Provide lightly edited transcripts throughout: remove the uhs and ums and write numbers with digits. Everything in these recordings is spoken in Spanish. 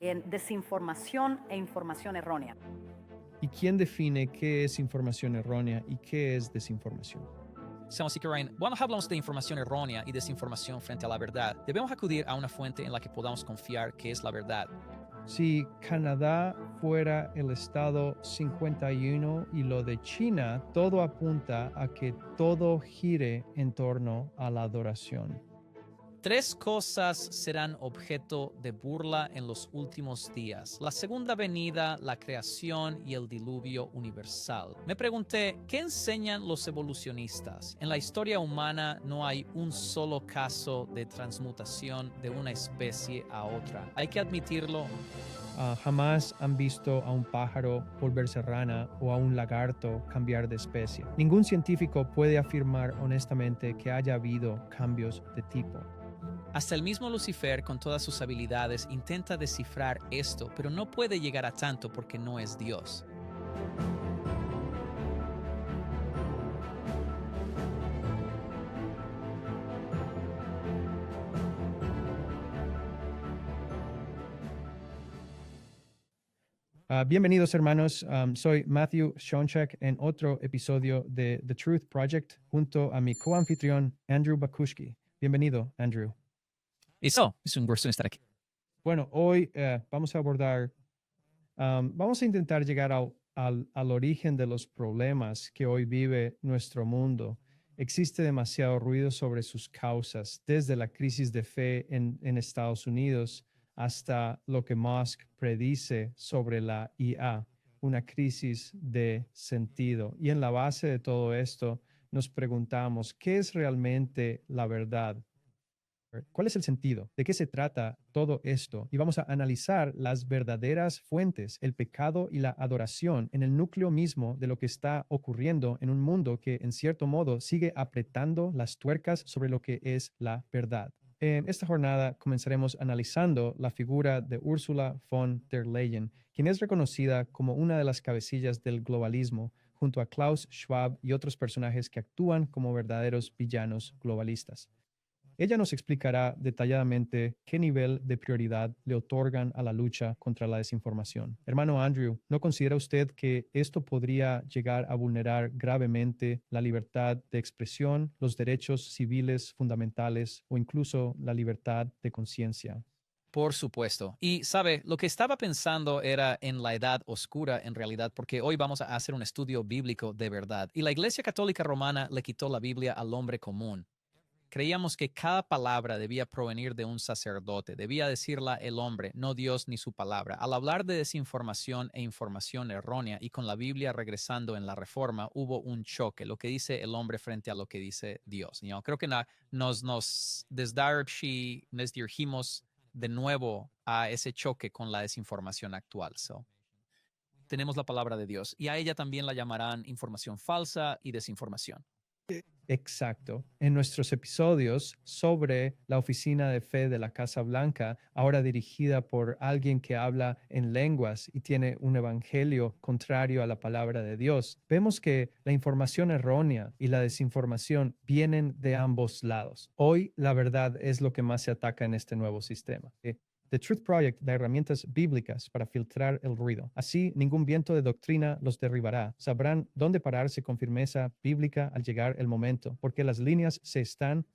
en desinformación e información errónea. ¿Y quién define qué es información errónea y qué es desinformación? Así que, Ryan, cuando hablamos de información errónea y desinformación frente a la verdad, debemos acudir a una fuente en la que podamos confiar que es la verdad. Si Canadá fuera el estado 51 y lo de China, todo apunta a que todo gire en torno a la adoración. 3 cosas serán objeto de burla en los últimos días: la segunda venida, la creación y el diluvio universal. Me pregunté, ¿qué enseñan los evolucionistas? En la historia humana no hay un solo caso de transmutación de una especie a otra. Hay que admitirlo. Jamás han visto a un pájaro volverse rana o a un lagarto cambiar de especie. Ningún científico puede afirmar honestamente que haya habido cambios de tipo. Hasta el mismo Lucifer, con todas sus habilidades, intenta descifrar esto, pero no puede llegar a tanto porque no es Dios. Bienvenidos hermanos, soy Matthew Schonchak en otro episodio de The Truth Project junto a mi coanfitrión Andrew Bakushki. Bienvenido, Andrew. Eso, es un gusto estar aquí. Bueno, hoy vamos a abordar, vamos a intentar llegar al origen de los problemas que hoy vive nuestro mundo. Existe demasiado ruido sobre sus causas, desde la crisis de fe en Estados Unidos hasta lo que Musk predice sobre la IA, una crisis de sentido. Y en la base de todo esto nos preguntamos, ¿qué es realmente la verdad? ¿Cuál es el sentido? ¿De qué se trata todo esto? Y vamos a analizar las verdaderas fuentes, el pecado y la adoración en el núcleo mismo de lo que está ocurriendo en un mundo que en cierto modo sigue apretando las tuercas sobre lo que es la verdad. En esta jornada comenzaremos analizando la figura de Ursula von der Leyen, quien es reconocida como una de las cabecillas del globalismo, junto a Klaus Schwab y otros personajes que actúan como verdaderos villanos globalistas. Ella nos explicará detalladamente qué nivel de prioridad le otorgan a la lucha contra la desinformación. Hermano Andrew, ¿no considera usted que esto podría llegar a vulnerar gravemente la libertad de expresión, los derechos civiles fundamentales o incluso la libertad de conciencia? Por supuesto. Y sabe, lo que estaba pensando era en la edad oscura en realidad, porque hoy vamos a hacer un estudio bíblico de verdad. Y la Iglesia Católica Romana le quitó la Biblia al hombre común. Creíamos que cada palabra debía provenir de un sacerdote, debía decirla el hombre, no Dios ni su palabra. Al hablar de desinformación e información errónea y con la Biblia regresando en la Reforma, hubo un choque, lo que dice el hombre frente a lo que dice Dios. Creo que nos desdirigimos de nuevo a ese choque con la desinformación actual. Tenemos la palabra de Dios y a ella también la llamarán información falsa y desinformación. Exacto. En nuestros episodios sobre la oficina de fe de la Casa Blanca, ahora dirigida por alguien que habla en lenguas y tiene un evangelio contrario a la palabra de Dios, vemos que la información errónea y la desinformación vienen de ambos lados. Hoy la verdad es lo que más se ataca en este nuevo sistema. The Truth Project da herramientas bíblicas para filtrar el ruido. Así, ningún viento de doctrina los derribará. Sabrán dónde pararse con firmeza bíblica al llegar el momento, porque las líneas se están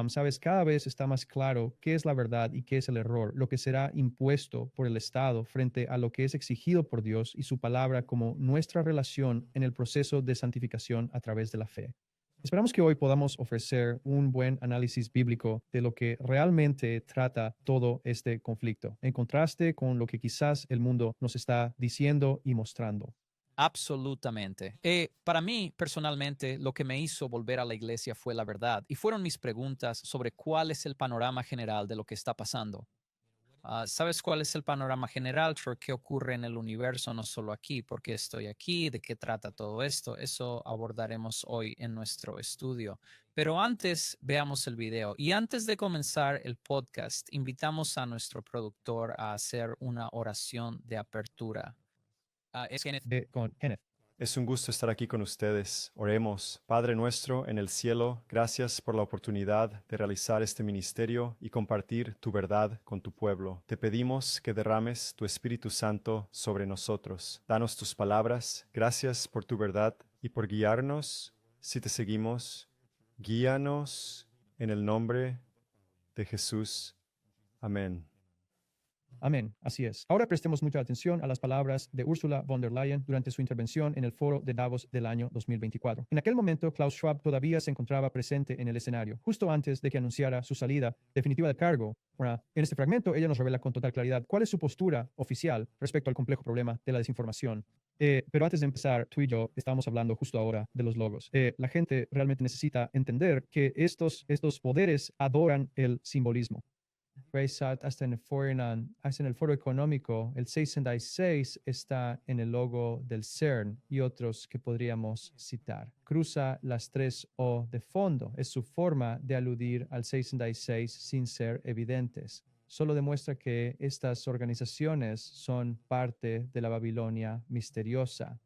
sabes, cada vez está más claro qué es la verdad y qué es el error, lo que será impuesto por el Estado frente a lo que es exigido por Dios y su palabra como nuestra relación en el proceso de santificación a través de la fe. Esperamos que hoy podamos ofrecer un buen análisis bíblico de lo que realmente trata todo este conflicto, en contraste con lo que quizás el mundo nos está diciendo y mostrando. Absolutamente. Para mí, personalmente, lo que me hizo volver a la iglesia fue la verdad y fueron mis preguntas sobre cuál es el panorama general de lo que está pasando. ¿Sabes cuál es el panorama general, Troy? ¿Qué ocurre en el universo, no solo aquí? ¿Por qué estoy aquí? ¿De qué trata todo esto? Eso abordaremos hoy en nuestro estudio. Pero antes, veamos el video. Y antes de comenzar el podcast, invitamos a nuestro productor a hacer una oración de apertura. Con Kenneth. Es un gusto estar aquí con ustedes. Oremos. Padre nuestro en el cielo, gracias por la oportunidad de realizar este ministerio y compartir tu verdad con tu pueblo. Te pedimos que derrames tu Espíritu Santo sobre nosotros. Danos tus palabras. Gracias por tu verdad y por guiarnos. Si te seguimos, guíanos en el nombre de Jesús. Amén. Amén, así es. Ahora prestemos mucha atención a las palabras de Ursula von der Leyen durante su intervención en el foro de Davos del año 2024. En aquel momento, Klaus Schwab todavía se encontraba presente en el escenario, justo antes de que anunciara su salida definitiva del cargo. Ahora, en este fragmento, ella nos revela con total claridad cuál es su postura oficial respecto al complejo problema de la desinformación. Pero antes de empezar, tú y yo estamos hablando justo ahora de los logos. La gente realmente necesita entender que estos poderes adoran el simbolismo. Hasta en el foro económico, el 66 está en el logo del CERN y otros que podríamos citar. Cruza las tres O de fondo. Es su forma de aludir al 66 sin ser evidentes. Solo demuestra que estas organizaciones son parte de la Babilonia misteriosa.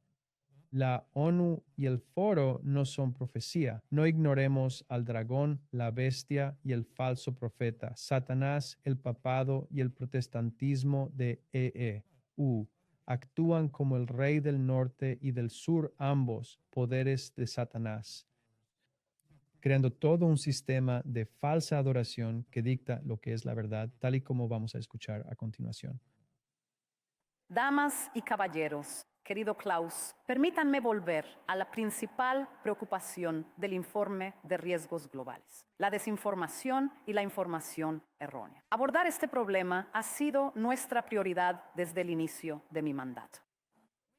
La ONU y el foro no son profecía. No ignoremos al dragón, la bestia y el falso profeta, Satanás, el papado y el protestantismo de EEU. Actúan como el rey del norte y del sur, ambos poderes de Satanás, creando todo un sistema de falsa adoración que dicta lo que es la verdad, tal y como vamos a escuchar a continuación. Damas y caballeros, querido Klaus, permítanme volver a la principal preocupación del informe de riesgos globales, la desinformación y la información errónea. Abordar este problema ha sido nuestra prioridad desde el inicio de mi mandato.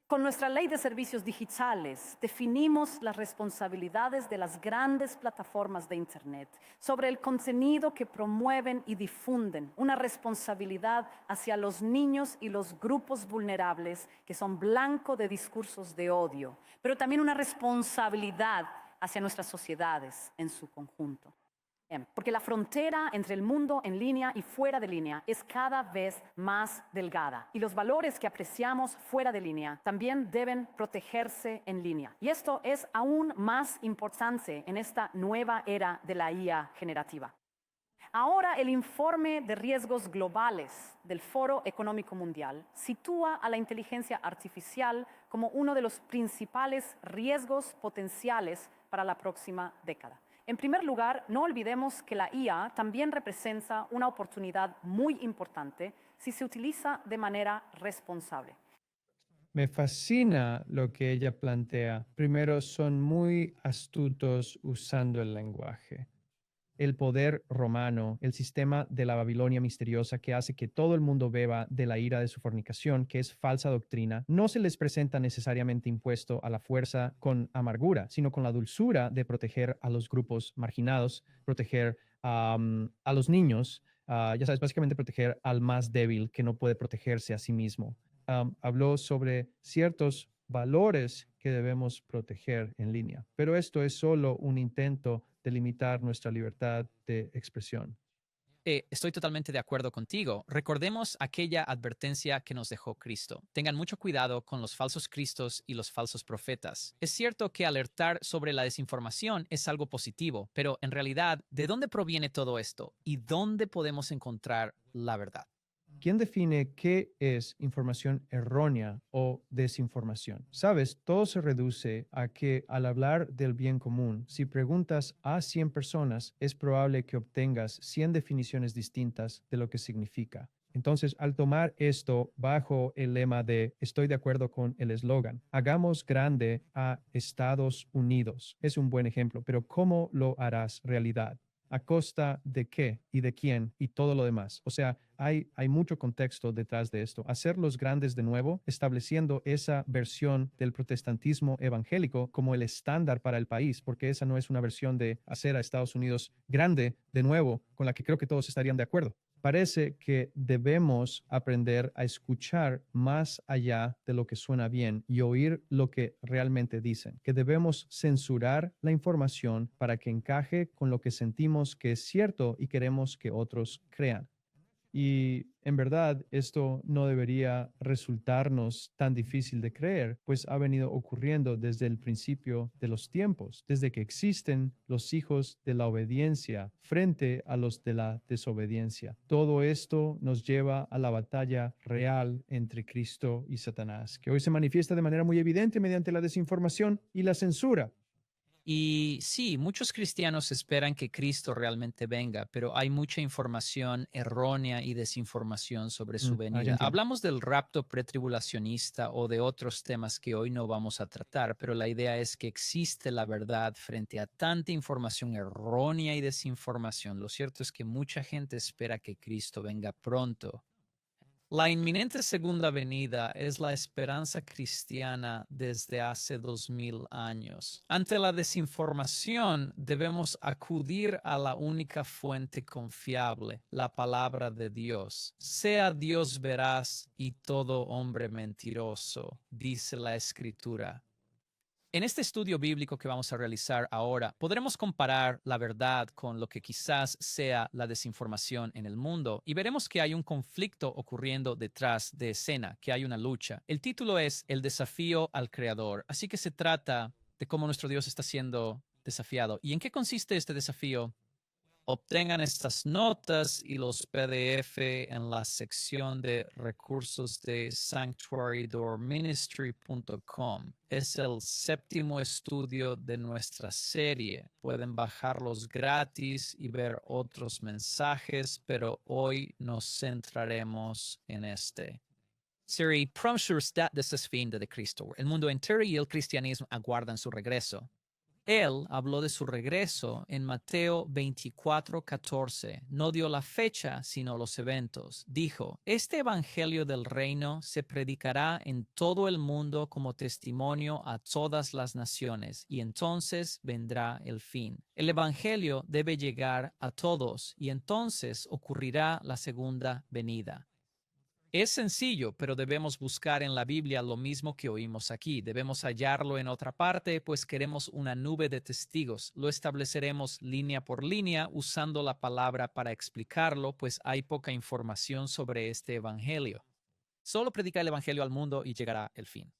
Con nuestra ley de servicios digitales definimos las responsabilidades de las grandes plataformas de Internet sobre el contenido que promueven y difunden, una responsabilidad hacia los niños y los grupos vulnerables que son blanco de discursos de odio, pero también una responsabilidad hacia nuestras sociedades en su conjunto. Porque la frontera entre el mundo en línea y fuera de línea es cada vez más delgada y los valores que apreciamos fuera de línea también deben protegerse en línea. Y esto es aún más importante en esta nueva era de la IA generativa. Ahora el informe de riesgos globales del Foro Económico Mundial sitúa a la inteligencia artificial como uno de los principales riesgos potenciales para la próxima década. En primer lugar, no olvidemos que la IA también representa una oportunidad muy importante si se utiliza de manera responsable. Me fascina lo que ella plantea. Primero, son muy astutos usando el lenguaje. El poder romano, el sistema de la Babilonia misteriosa que hace que todo el mundo beba de la ira de su fornicación, que es falsa doctrina, no se les presenta necesariamente impuesto a la fuerza con amargura, sino con la dulzura de proteger a los grupos marginados, proteger a los niños, ya sabes, básicamente proteger al más débil que no puede protegerse a sí mismo. Habló sobre ciertos valores que debemos proteger en línea, pero esto es solo un intento de limitar nuestra libertad de expresión. Estoy totalmente de acuerdo contigo. Recordemos aquella advertencia que nos dejó Cristo. Tengan mucho cuidado con los falsos cristos y los falsos profetas. Es cierto que alertar sobre la desinformación es algo positivo, pero en realidad, ¿de dónde proviene todo esto? ¿Y dónde podemos encontrar la verdad? ¿Quién define qué es información errónea o desinformación? Sabes, todo se reduce a que al hablar del bien común, si preguntas a 100 personas, es probable que obtengas 100 definiciones distintas de lo que significa. Entonces, al tomar esto bajo el lema de estoy de acuerdo con el eslogan, hagamos grande a Estados Unidos. Es un buen ejemplo, pero ¿cómo lo harás realidad? ¿A costa de qué y de quién y todo lo demás? O sea, hay mucho contexto detrás de esto. Hacerlos grandes de nuevo, estableciendo esa versión del protestantismo evangélico como el estándar para el país, porque esa no es una versión de hacer a Estados Unidos grande de nuevo, con la que creo que todos estarían de acuerdo. Parece que debemos aprender a escuchar más allá de lo que suena bien y oír lo que realmente dicen, que debemos censurar la información para que encaje con lo que sentimos que es cierto y queremos que otros crean. Y en verdad esto no debería resultarnos tan difícil de creer, pues ha venido ocurriendo desde el principio de los tiempos, desde que existen los hijos de la obediencia frente a los de la desobediencia. Todo esto nos lleva a la batalla real entre Cristo y Satanás, que hoy se manifiesta de manera muy evidente mediante la desinformación y la censura. Y sí, muchos cristianos esperan que Cristo realmente venga, pero hay mucha información errónea y desinformación sobre su Ya venida. entiendo. Hablamos del rapto pretribulacionista o de otros temas que hoy no vamos a tratar, pero la idea es que existe la verdad frente a tanta información errónea y desinformación. Lo cierto es que mucha gente espera que Cristo venga pronto. La inminente segunda venida es la esperanza cristiana desde hace 2000 años. Ante la desinformación, debemos acudir a la única fuente confiable, la palabra de Dios. Sea Dios veraz y todo hombre mentiroso, dice la Escritura. En este estudio bíblico que vamos a realizar ahora, podremos comparar la verdad con lo que quizás sea la desinformación en el mundo y veremos que hay un conflicto ocurriendo detrás de escena, que hay una lucha. El título es El desafío al Creador, así que se trata de cómo nuestro Dios está siendo desafiado. ¿Y en qué consiste este desafío? Obtengan estas notas y los PDF en la sección de recursos de sanctuarydoorministry.com. Es el séptimo estudio de nuestra serie. Pueden bajarlos gratis y ver otros mensajes, pero hoy nos centraremos en este. Serie Promsur fin de Cristo. El mundo entero y el cristianismo aguardan su regreso. Él habló de su regreso en Mateo 24:14. No dio la fecha, sino los eventos. Dijo, este evangelio del reino se predicará en todo el mundo como testimonio a todas las naciones, y entonces vendrá el fin. El evangelio debe llegar a todos, y entonces ocurrirá la segunda venida. Es sencillo, pero debemos buscar en la Biblia lo mismo que oímos aquí. Debemos hallarlo en otra parte, pues queremos una nube de testigos. Lo estableceremos línea por línea usando la palabra para explicarlo, pues hay poca información sobre este evangelio. Solo predica el evangelio al mundo y llegará el fin.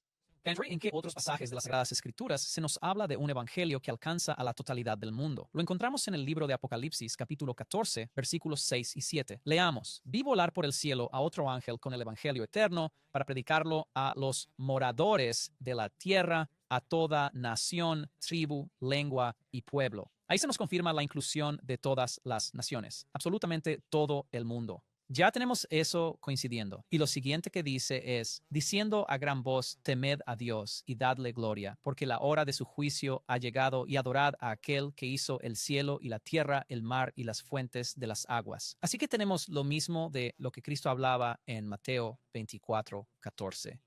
¿En qué otros pasajes de las Sagradas Escrituras se nos habla de un evangelio que alcanza a la totalidad del mundo? Lo encontramos en el libro de Apocalipsis, capítulo 14, versículos 6 y 7. Leamos, vi volar por el cielo a otro ángel con el evangelio eterno para predicarlo a los moradores de la tierra, a toda nación, tribu, lengua y pueblo. Ahí se nos confirma la inclusión de todas las naciones, absolutamente todo el mundo. Ya tenemos eso coincidiendo. Y lo siguiente que dice es, diciendo a gran voz, temed a Dios y dadle gloria, porque la hora de su juicio ha llegado y adorad a aquel que hizo el cielo y la tierra, el mar y las fuentes de las aguas. Así que tenemos lo mismo de lo que Cristo hablaba en Mateo 24:14.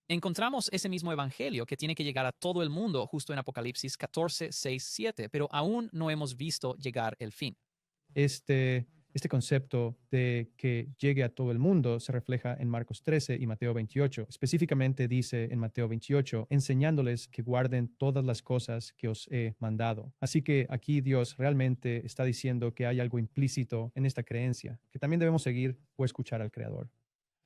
Encontramos ese mismo evangelio que tiene que llegar a todo el mundo justo en Apocalipsis 14, 6, 7, pero aún no hemos visto llegar el fin. Este concepto de que llegue a todo el mundo se refleja en Marcos 13 y Mateo 28. Específicamente dice en Mateo 28, enseñándoles que guarden todas las cosas que os he mandado. Así que aquí Dios realmente está diciendo que hay algo implícito en esta creencia, que también debemos seguir o escuchar al Creador.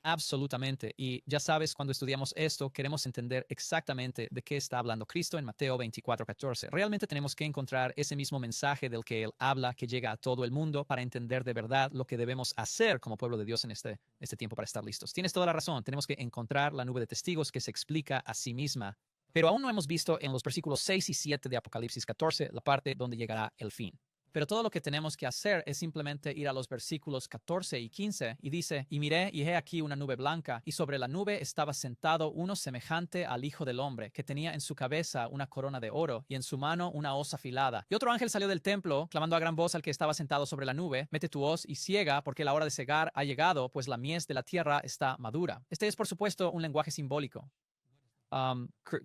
Absolutamente. Y ya sabes, cuando estudiamos esto, queremos entender exactamente de qué está hablando Cristo en Mateo 24:14. Realmente tenemos que encontrar ese mismo mensaje del que Él habla, que llega a todo el mundo, para entender de verdad lo que debemos hacer como pueblo de Dios en este tiempo para estar listos. Tienes toda la razón. Tenemos que encontrar la nube de testigos que se explica a sí misma. Pero aún no hemos visto en los versículos 6 y 7 de Apocalipsis 14 la parte donde llegará el fin. Pero todo lo que tenemos que hacer es simplemente ir a los versículos 14 y 15 y dice, y miré y he aquí una nube blanca, y sobre la nube estaba sentado uno semejante al Hijo del Hombre, que tenía en su cabeza una corona de oro y en su mano una hoz afilada. Y otro ángel salió del templo, clamando a gran voz al que estaba sentado sobre la nube, mete tu hoz y ciega, porque la hora de cegar ha llegado, pues la mies de la tierra está madura. Este es, por supuesto, un lenguaje simbólico.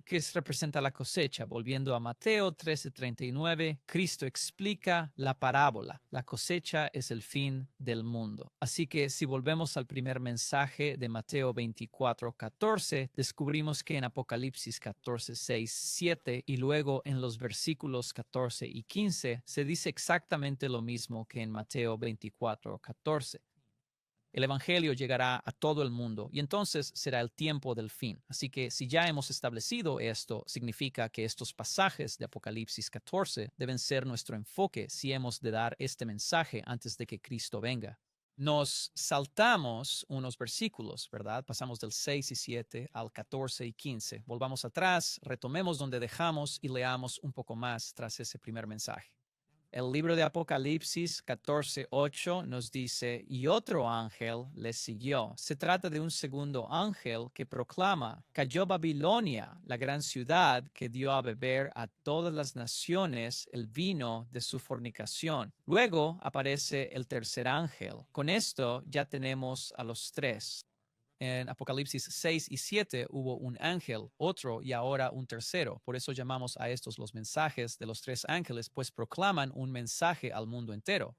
Que representa la cosecha. Volviendo a Mateo 13:39, Cristo explica la parábola. La cosecha es el fin del mundo. Así que si volvemos al primer mensaje de Mateo 24:14, descubrimos que en Apocalipsis 14:6, 7 y luego en los versículos 14 y 15 se dice exactamente lo mismo que en Mateo 24:14. El evangelio llegará a todo el mundo y entonces será el tiempo del fin. Así que si ya hemos establecido esto, significa que estos pasajes de Apocalipsis 14 deben ser nuestro enfoque si hemos de dar este mensaje antes de que Cristo venga. Nos saltamos unos versículos, ¿verdad? Pasamos del 6 y 7 al 14 y 15. Volvamos atrás, retomemos donde dejamos y leamos un poco más tras ese primer mensaje. El libro de Apocalipsis 14:8 nos dice, y otro ángel le siguió. Se trata de un segundo ángel que proclama, cayó Babilonia, la gran ciudad que dio a beber a todas las naciones el vino de su fornicación. Luego aparece el tercer ángel. Con esto ya tenemos a los tres. En Apocalipsis 6 y 7 hubo un ángel, otro y ahora un tercero. Por eso llamamos a estos los mensajes de los tres ángeles, pues proclaman un mensaje al mundo entero.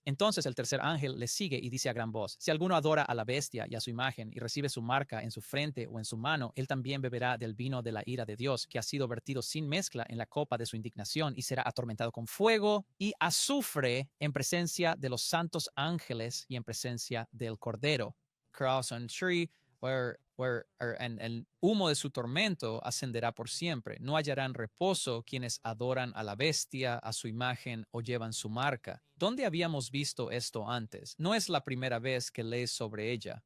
Entonces el tercer ángel le sigue y dice a gran voz, si alguno adora a la bestia y a su imagen y recibe su marca en su frente o en su mano, él también beberá del vino de la ira de Dios, que ha sido vertido sin mezcla en la copa de su indignación y será atormentado con fuego y azufre en presencia de los santos ángeles y en presencia del Cordero. Cross on tree, and el humo de su tormento ascenderá por siempre. No hallarán reposo quienes adoran a la bestia, a su imagen o llevan su marca. ¿Dónde habíamos visto esto antes? No es la primera vez que lees sobre ella.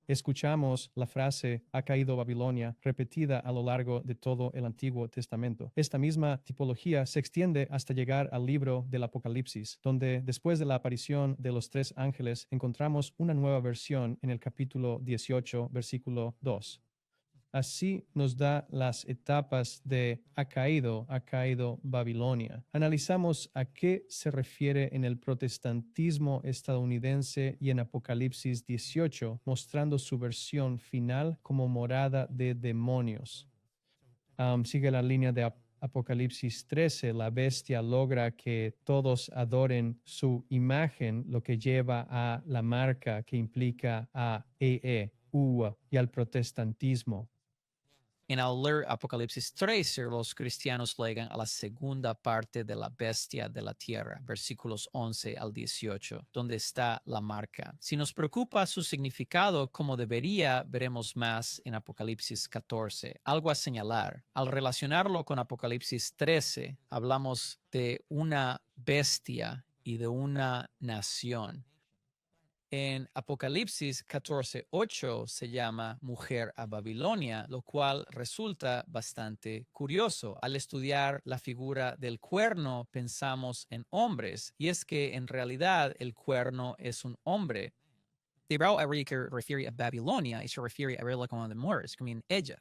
Escuchamos la frase ha caído Babilonia repetida a lo largo de todo el Antiguo Testamento. Esta misma tipología se extiende hasta llegar al libro del Apocalipsis, donde después de la aparición de los tres ángeles encontramos una nueva versión en el capítulo 18, versículo 2. Así nos da las etapas de ha caído Babilonia. Analizamos a qué se refiere en el protestantismo estadounidense y en Apocalipsis 18, mostrando su versión final como morada de demonios. Sigue la línea de Apocalipsis 13, la bestia logra que todos adoren su imagen, lo que lleva a la marca que implica a y al protestantismo. En al leer Apocalipsis 13, los cristianos llegan a la segunda parte de la bestia de la tierra, versículos 11 al 18, donde está la marca. Si nos preocupa su significado como debería, veremos más en Apocalipsis 14. Algo a señalar. Al relacionarlo con Apocalipsis 13, hablamos de una bestia y de una nación. En Apocalipsis 14:8 se llama mujer a Babilonia, lo cual resulta bastante curioso. Al estudiar la figura del cuerno pensamos en hombres, y es que en realidad el cuerno es un hombre. De Brau a refiere a Babilonia y se refiere a verla como de mujeres, como en ella.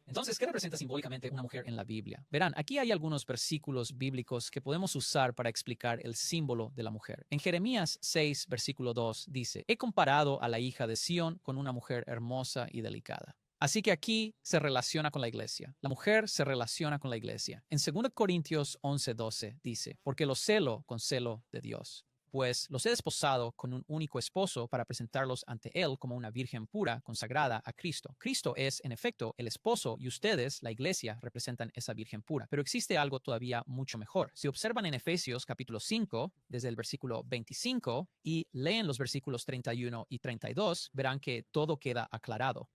Entonces, ¿qué representa simbólicamente una mujer en la Biblia? Verán, aquí hay algunos versículos bíblicos que podemos usar para explicar el símbolo de la mujer. En Jeremías 6, versículo 2 dice, he comparado a la hija de Sión con una mujer hermosa y delicada. Así que aquí se relaciona con la iglesia. La mujer se relaciona con la iglesia. En 2 Corintios 11:12 dice, porque lo celo con celo de Dios. Pues los he desposado con un único esposo para presentarlos ante él como una virgen pura, consagrada a Cristo. Cristo es, en efecto, el esposo y ustedes, la iglesia, representan esa virgen pura. Pero existe algo todavía mucho mejor. Si observan en Efesios capítulo 5, desde el versículo 25, y leen los versículos 31 y 32, verán que todo queda aclarado.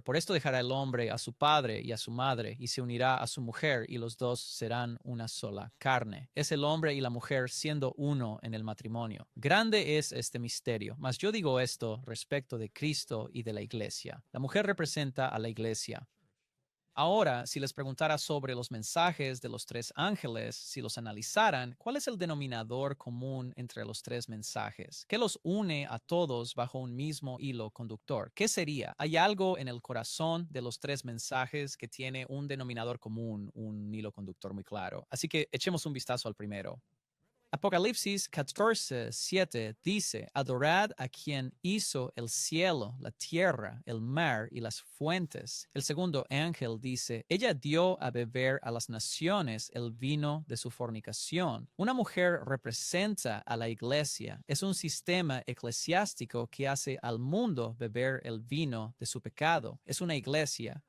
Por esto dejará el hombre a su padre y a su madre y se unirá a su mujer y los dos serán una sola carne. Es el hombre y la mujer siendo uno en el matrimonio. Grande es este misterio, mas yo digo esto respecto de Cristo y de la iglesia. La mujer representa a la iglesia. Ahora, si les preguntara sobre los mensajes de los tres ángeles, si los analizaran, ¿cuál es el denominador común entre los tres mensajes? ¿Qué los une a todos bajo un mismo hilo conductor? ¿Qué sería? ¿Hay algo en el corazón de los tres mensajes que tiene un denominador común, un hilo conductor muy claro? Así que echemos un vistazo al primero. Apocalipsis 14:7 dice, adorad a quien hizo el cielo, la tierra, el mar y las fuentes. El segundo ángel dice, ella dio a beber a las naciones el vino de su fornicación. Una mujer representa a la iglesia. Es un sistema eclesiástico que hace al mundo beber el vino de su pecado. Es una iglesia.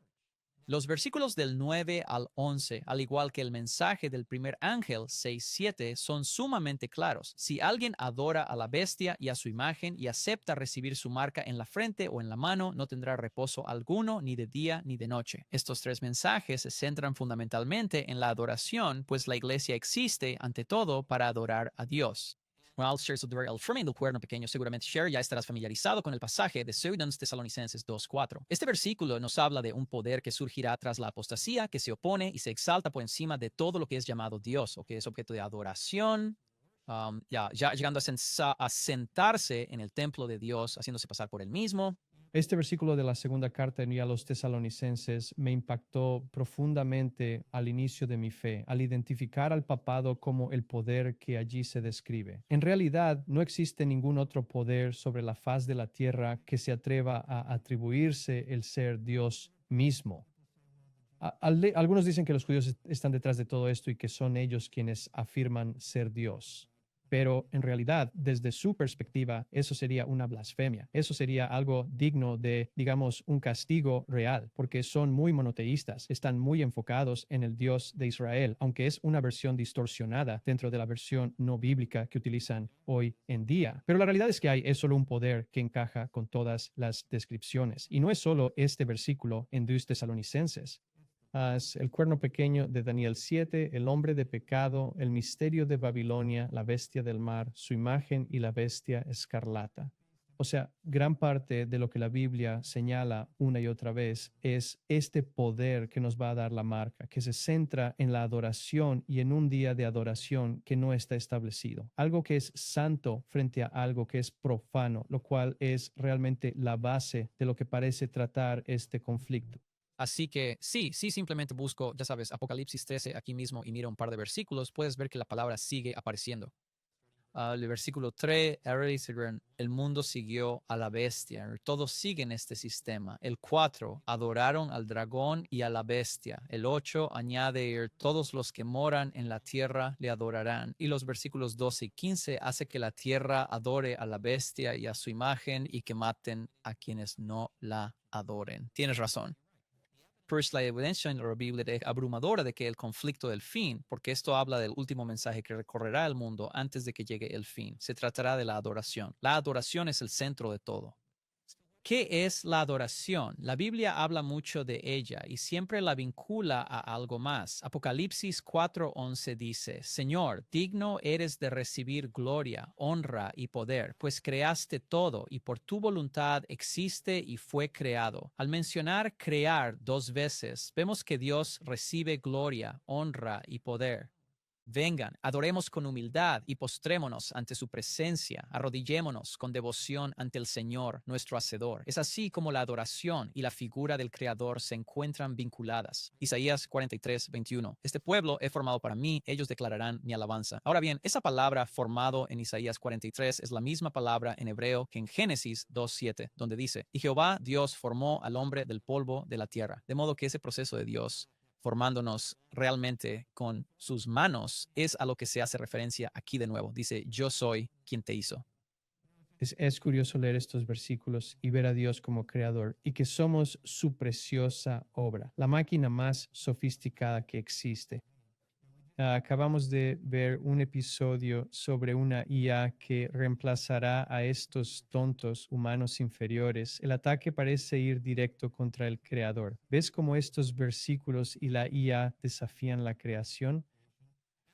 Los versículos del 9 al 11, al igual que el mensaje del primer ángel 6:7, son sumamente claros. Si alguien adora a la bestia y a su imagen y acepta recibir su marca en la frente o en la mano, no tendrá reposo alguno, ni de día ni de noche. Estos tres mensajes se centran fundamentalmente en la adoración, pues la iglesia existe, ante todo, para adorar a Dios. Bueno, al Share el Fermi del Cuerno Pequeño, seguramente Share ya estarás familiarizado con el pasaje de 2 Tesalonicenses 2:4. Este versículo nos habla de un poder que surgirá tras la apostasía, que se opone y se exalta por encima de todo lo que es llamado Dios, o que es objeto de adoración, ya llegando a sentarse en el templo de Dios, haciéndose pasar por él mismo. Este versículo de la segunda carta a los tesalonicenses me impactó profundamente al inicio de mi fe, al identificar al papado como el poder que allí se describe. En realidad, no existe ningún otro poder sobre la faz de la tierra que se atreva a atribuirse el ser Dios mismo. Algunos dicen que los judíos están detrás de todo esto y que son ellos quienes afirman ser Dios. Pero en realidad, desde su perspectiva, eso sería una blasfemia. Eso sería algo digno de, digamos, un castigo real, porque son muy monoteístas, están muy enfocados en el Dios de Israel, aunque es una versión distorsionada dentro de la versión no bíblica que utilizan hoy en día. Pero la realidad es que es solo un poder que encaja con todas las descripciones. Y no es solo este versículo en 2 Tesalonicenses. El cuerno pequeño de Daniel 7, el hombre de pecado, el misterio de Babilonia, la bestia del mar, su imagen y la bestia escarlata. O sea, gran parte de lo que la Biblia señala una y otra vez es este poder que nos va a dar la marca, que se centra en la adoración y en un día de adoración que no está establecido. Algo que es santo frente a algo que es profano, lo cual es realmente la base de lo que parece tratar este conflicto. Así que sí, simplemente busco, ya sabes, Apocalipsis 13 aquí mismo y mira un par de versículos, puedes ver que la palabra sigue apareciendo. El versículo 3, el mundo siguió a la bestia. Todos siguen este sistema. El 4, adoraron al dragón y a la bestia. El 8 añade, todos los que moran en la tierra le adorarán. Y los versículos 12 y 15 hace que la tierra adore a la bestia y a su imagen y que maten a quienes no la adoren. Tienes razón. Pero es la evidencia en la Biblia abrumadora de que el conflicto del fin, porque esto habla del último mensaje que recorrerá el mundo antes de que llegue el fin, se tratará de la adoración. La adoración es el centro de todo. ¿Qué es la adoración? La Biblia habla mucho de ella y siempre la vincula a algo más. Apocalipsis 4:11 dice, Señor, digno eres de recibir gloria, honra y poder, pues creaste todo y por tu voluntad existe y fue creado. Al mencionar crear 2 veces, vemos que Dios recibe gloria, honra y poder. Vengan, adoremos con humildad y postrémonos ante su presencia, arrodillémonos con devoción ante el Señor, nuestro Hacedor. Es así como la adoración y la figura del Creador se encuentran vinculadas. Isaías 43:21. Este pueblo he formado para mí, ellos declararán mi alabanza. Ahora bien, esa palabra formado en Isaías 43 es la misma palabra en hebreo que en Génesis 2:7, donde dice, y Jehová Dios formó al hombre del polvo de la tierra. De modo que ese proceso de Dios formándonos realmente con sus manos, es a lo que se hace referencia aquí de nuevo. Dice, yo soy quien te hizo. Es curioso leer estos versículos y ver a Dios como creador y que somos su preciosa obra, la máquina más sofisticada que existe. Acabamos de ver un episodio sobre una IA que reemplazará a estos tontos humanos inferiores. El ataque parece ir directo contra el creador. ¿Ves cómo estos versículos y la IA desafían la creación?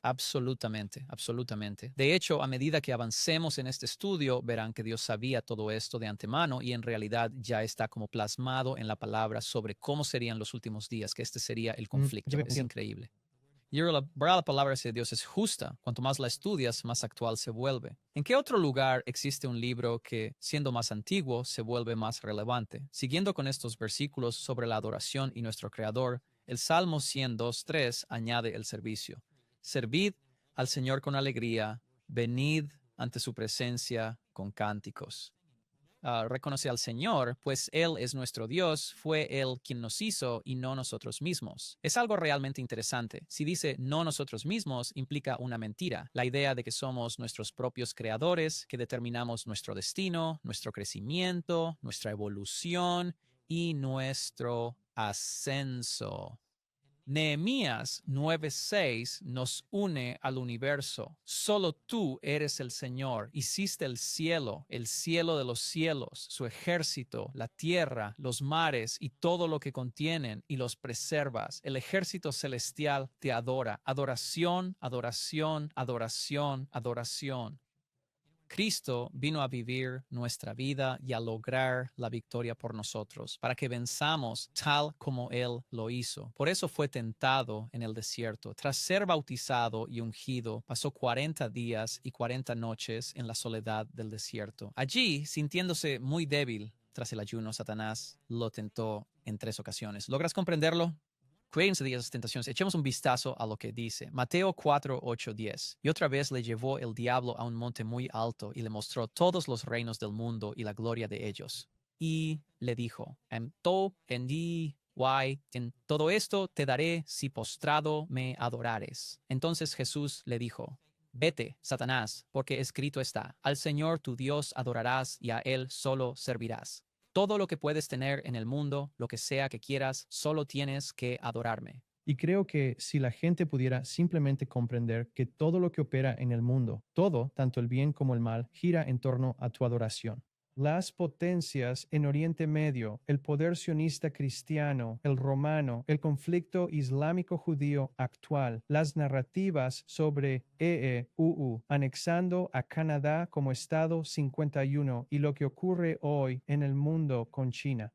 Absolutamente, absolutamente. De hecho, a medida que avancemos en este estudio, verán que Dios sabía todo esto de antemano y en realidad ya está como plasmado en la palabra sobre cómo serían los últimos días, que este sería el conflicto. Es increíble. Y la palabra de Dios es justa. Cuanto más la estudias, más actual se vuelve. ¿En qué otro lugar existe un libro que, siendo más antiguo, se vuelve más relevante? Siguiendo con estos versículos sobre la adoración y nuestro Creador, el Salmo 102:3 añade el servicio. Servid al Señor con alegría, venid ante su presencia con cánticos. Reconoce al Señor, pues Él es nuestro Dios, fue Él quien nos hizo y no nosotros mismos. Es algo realmente interesante. Si dice no nosotros mismos, implica una mentira. La idea de que somos nuestros propios creadores, que determinamos nuestro destino, nuestro crecimiento, nuestra evolución y nuestro ascenso. Nehemías 9:6 nos une al universo. Solo tú eres el Señor. Hiciste el cielo de los cielos, su ejército, la tierra, los mares y todo lo que contienen, y los preservas. El ejército celestial te adora. Adoración, adoración, adoración, adoración. Cristo vino a vivir nuestra vida y a lograr la victoria por nosotros, para que venzamos tal como Él lo hizo. Por eso fue tentado en el desierto. Tras ser bautizado y ungido, pasó 40 días y 40 noches en la soledad del desierto. Allí, sintiéndose muy débil tras el ayuno, Satanás lo tentó en 3 ocasiones. ¿Logras comprenderlo? Cuídense de esas tentaciones. Echemos un vistazo a lo que dice. Mateo 4, 8, 10. Y otra vez le llevó el diablo a un monte muy alto y le mostró todos los reinos del mundo y la gloria de ellos. Y le dijo, en todo esto te daré si postrado me adorares. Entonces Jesús le dijo, vete, Satanás, porque escrito está, al Señor tu Dios adorarás y a Él solo servirás. Todo lo que puedes tener en el mundo, lo que sea que quieras, solo tienes que adorarme. Y creo que si la gente pudiera simplemente comprender que todo lo que opera en el mundo, todo, tanto el bien como el mal, gira en torno a tu adoración. Las potencias en Oriente Medio, el poder sionista cristiano, el romano, el conflicto islámico-judío actual, las narrativas sobre anexando a Canadá como Estado 51 y lo que ocurre hoy en el mundo con China.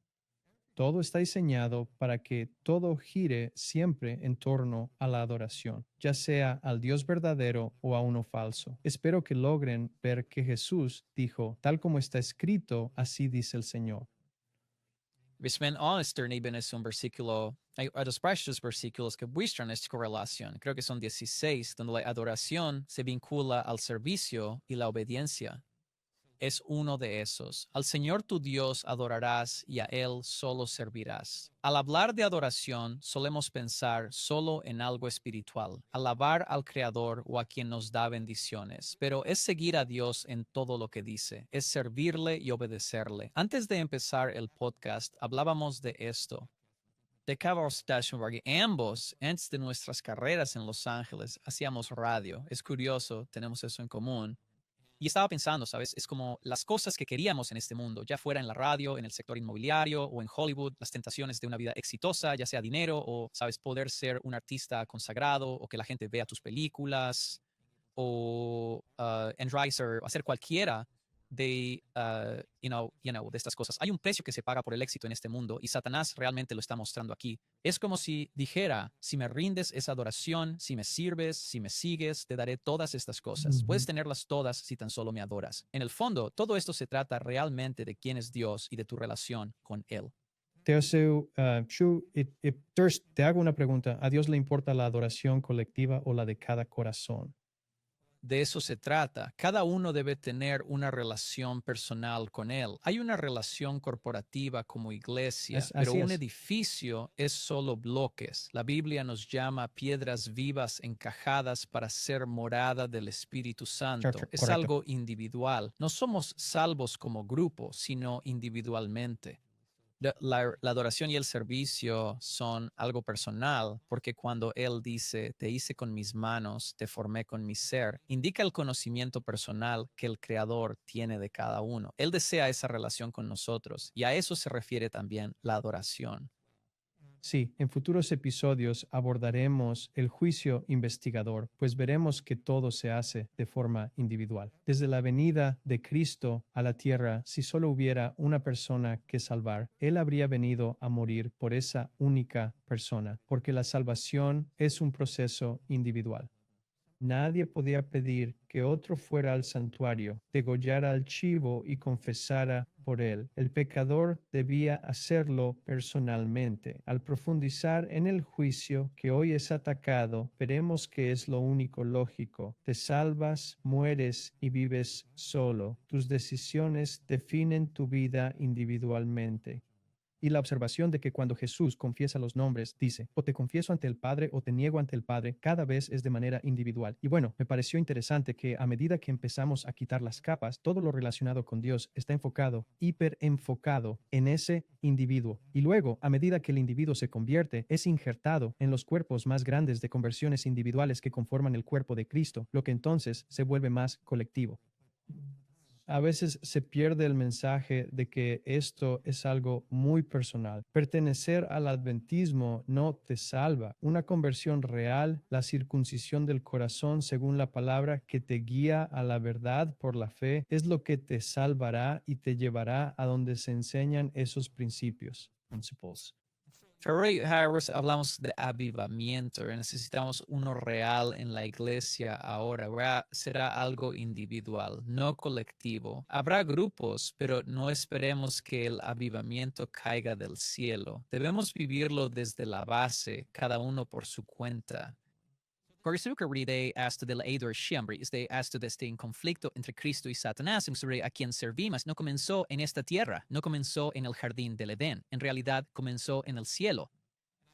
Todo está diseñado para que todo gire siempre en torno a la adoración, ya sea al Dios verdadero o a uno falso. Espero que logren ver que Jesús dijo, tal como está escrito, así dice el Señor. Visst men honester neben es un versículo, hay dos varios versículos que muestran esta correlación. Creo que son 16, donde la adoración se vincula al servicio y la obediencia. Es uno de esos. Al Señor tu Dios adorarás y a Él solo servirás. Al hablar de adoración, solemos pensar solo en algo espiritual, alabar al Creador o a quien nos da bendiciones, pero es seguir a Dios en todo lo que dice, es servirle y obedecerle. Antes de empezar el podcast, hablábamos de esto. De Carl Stachenberg, ambos, antes de nuestras carreras en Los Ángeles, hacíamos radio. Es curioso, tenemos eso en común. Y estaba pensando, ¿sabes? Es como las cosas que queríamos en este mundo, ya fuera en la radio, en el sector inmobiliario o en Hollywood, las tentaciones de una vida exitosa, ya sea dinero o, ¿sabes? Poder ser un artista consagrado o que la gente vea tus películas o Enriser, hacer cualquiera de, de estas cosas. Hay un precio que se paga por el éxito en este mundo y Satanás realmente lo está mostrando aquí. Es como si dijera, si me rindes esa adoración, si me sirves, si me sigues, te daré todas estas cosas. Puedes tenerlas todas si tan solo me adoras. En el fondo, todo esto se trata realmente de quién es Dios y de tu relación con Él. Te hago una pregunta. ¿A Dios le importa la adoración colectiva o la de cada corazón? De eso se trata. Cada uno debe tener una relación personal con Él. Hay una relación corporativa como iglesia, pero un edificio es solo bloques. La Biblia nos llama piedras vivas encajadas para ser morada del Espíritu Santo. Es Correcto. algo individual. No somos salvos como grupo, sino individualmente. La adoración y el servicio son algo personal, porque cuando Él dice, te hice con mis manos, te formé con mi ser, indica el conocimiento personal que el Creador tiene de cada uno. Él desea esa relación con nosotros y a eso se refiere también la adoración. Sí, en futuros episodios abordaremos el juicio investigador, pues veremos que todo se hace de forma individual. Desde la venida de Cristo a la tierra, si solo hubiera una persona que salvar, Él habría venido a morir por esa única persona, porque la salvación es un proceso individual. Nadie podía pedir que otro fuera al santuario, degollara al chivo y confesara por él. El pecador debía hacerlo personalmente. Al profundizar en el juicio que hoy es atacado, veremos que es lo único lógico. Te salvas, mueres y vives solo. Tus decisiones definen tu vida individualmente. Y la observación de que cuando Jesús confiesa los nombres, dice, o te confieso ante el Padre o te niego ante el Padre, cada vez es de manera individual. Y bueno, me pareció interesante que a medida que empezamos a quitar las capas, todo lo relacionado con Dios está enfocado, hiperenfocado en ese individuo. Y luego, a medida que el individuo se convierte, es injertado en los cuerpos más grandes de conversiones individuales que conforman el cuerpo de Cristo, lo que entonces se vuelve más colectivo. A veces se pierde el mensaje de que esto es algo muy personal. Pertenecer al adventismo no te salva. Una conversión real, la circuncisión del corazón según la palabra que te guía a la verdad por la fe, es lo que te salvará y te llevará a donde se enseñan esos principios. Principles. Ferrey Harris, hablamos de avivamiento. Necesitamos uno real en la iglesia ahora. Será algo individual, no colectivo. Habrá grupos, pero no esperemos que el avivamiento caiga del cielo. Debemos vivirlo desde la base, cada uno por su cuenta. Porque hasta de la hasta de este conflicto entre Cristo y Satanás, sobre a quien servimos, no comenzó en esta tierra, no comenzó en el jardín del Edén, en realidad comenzó en el cielo.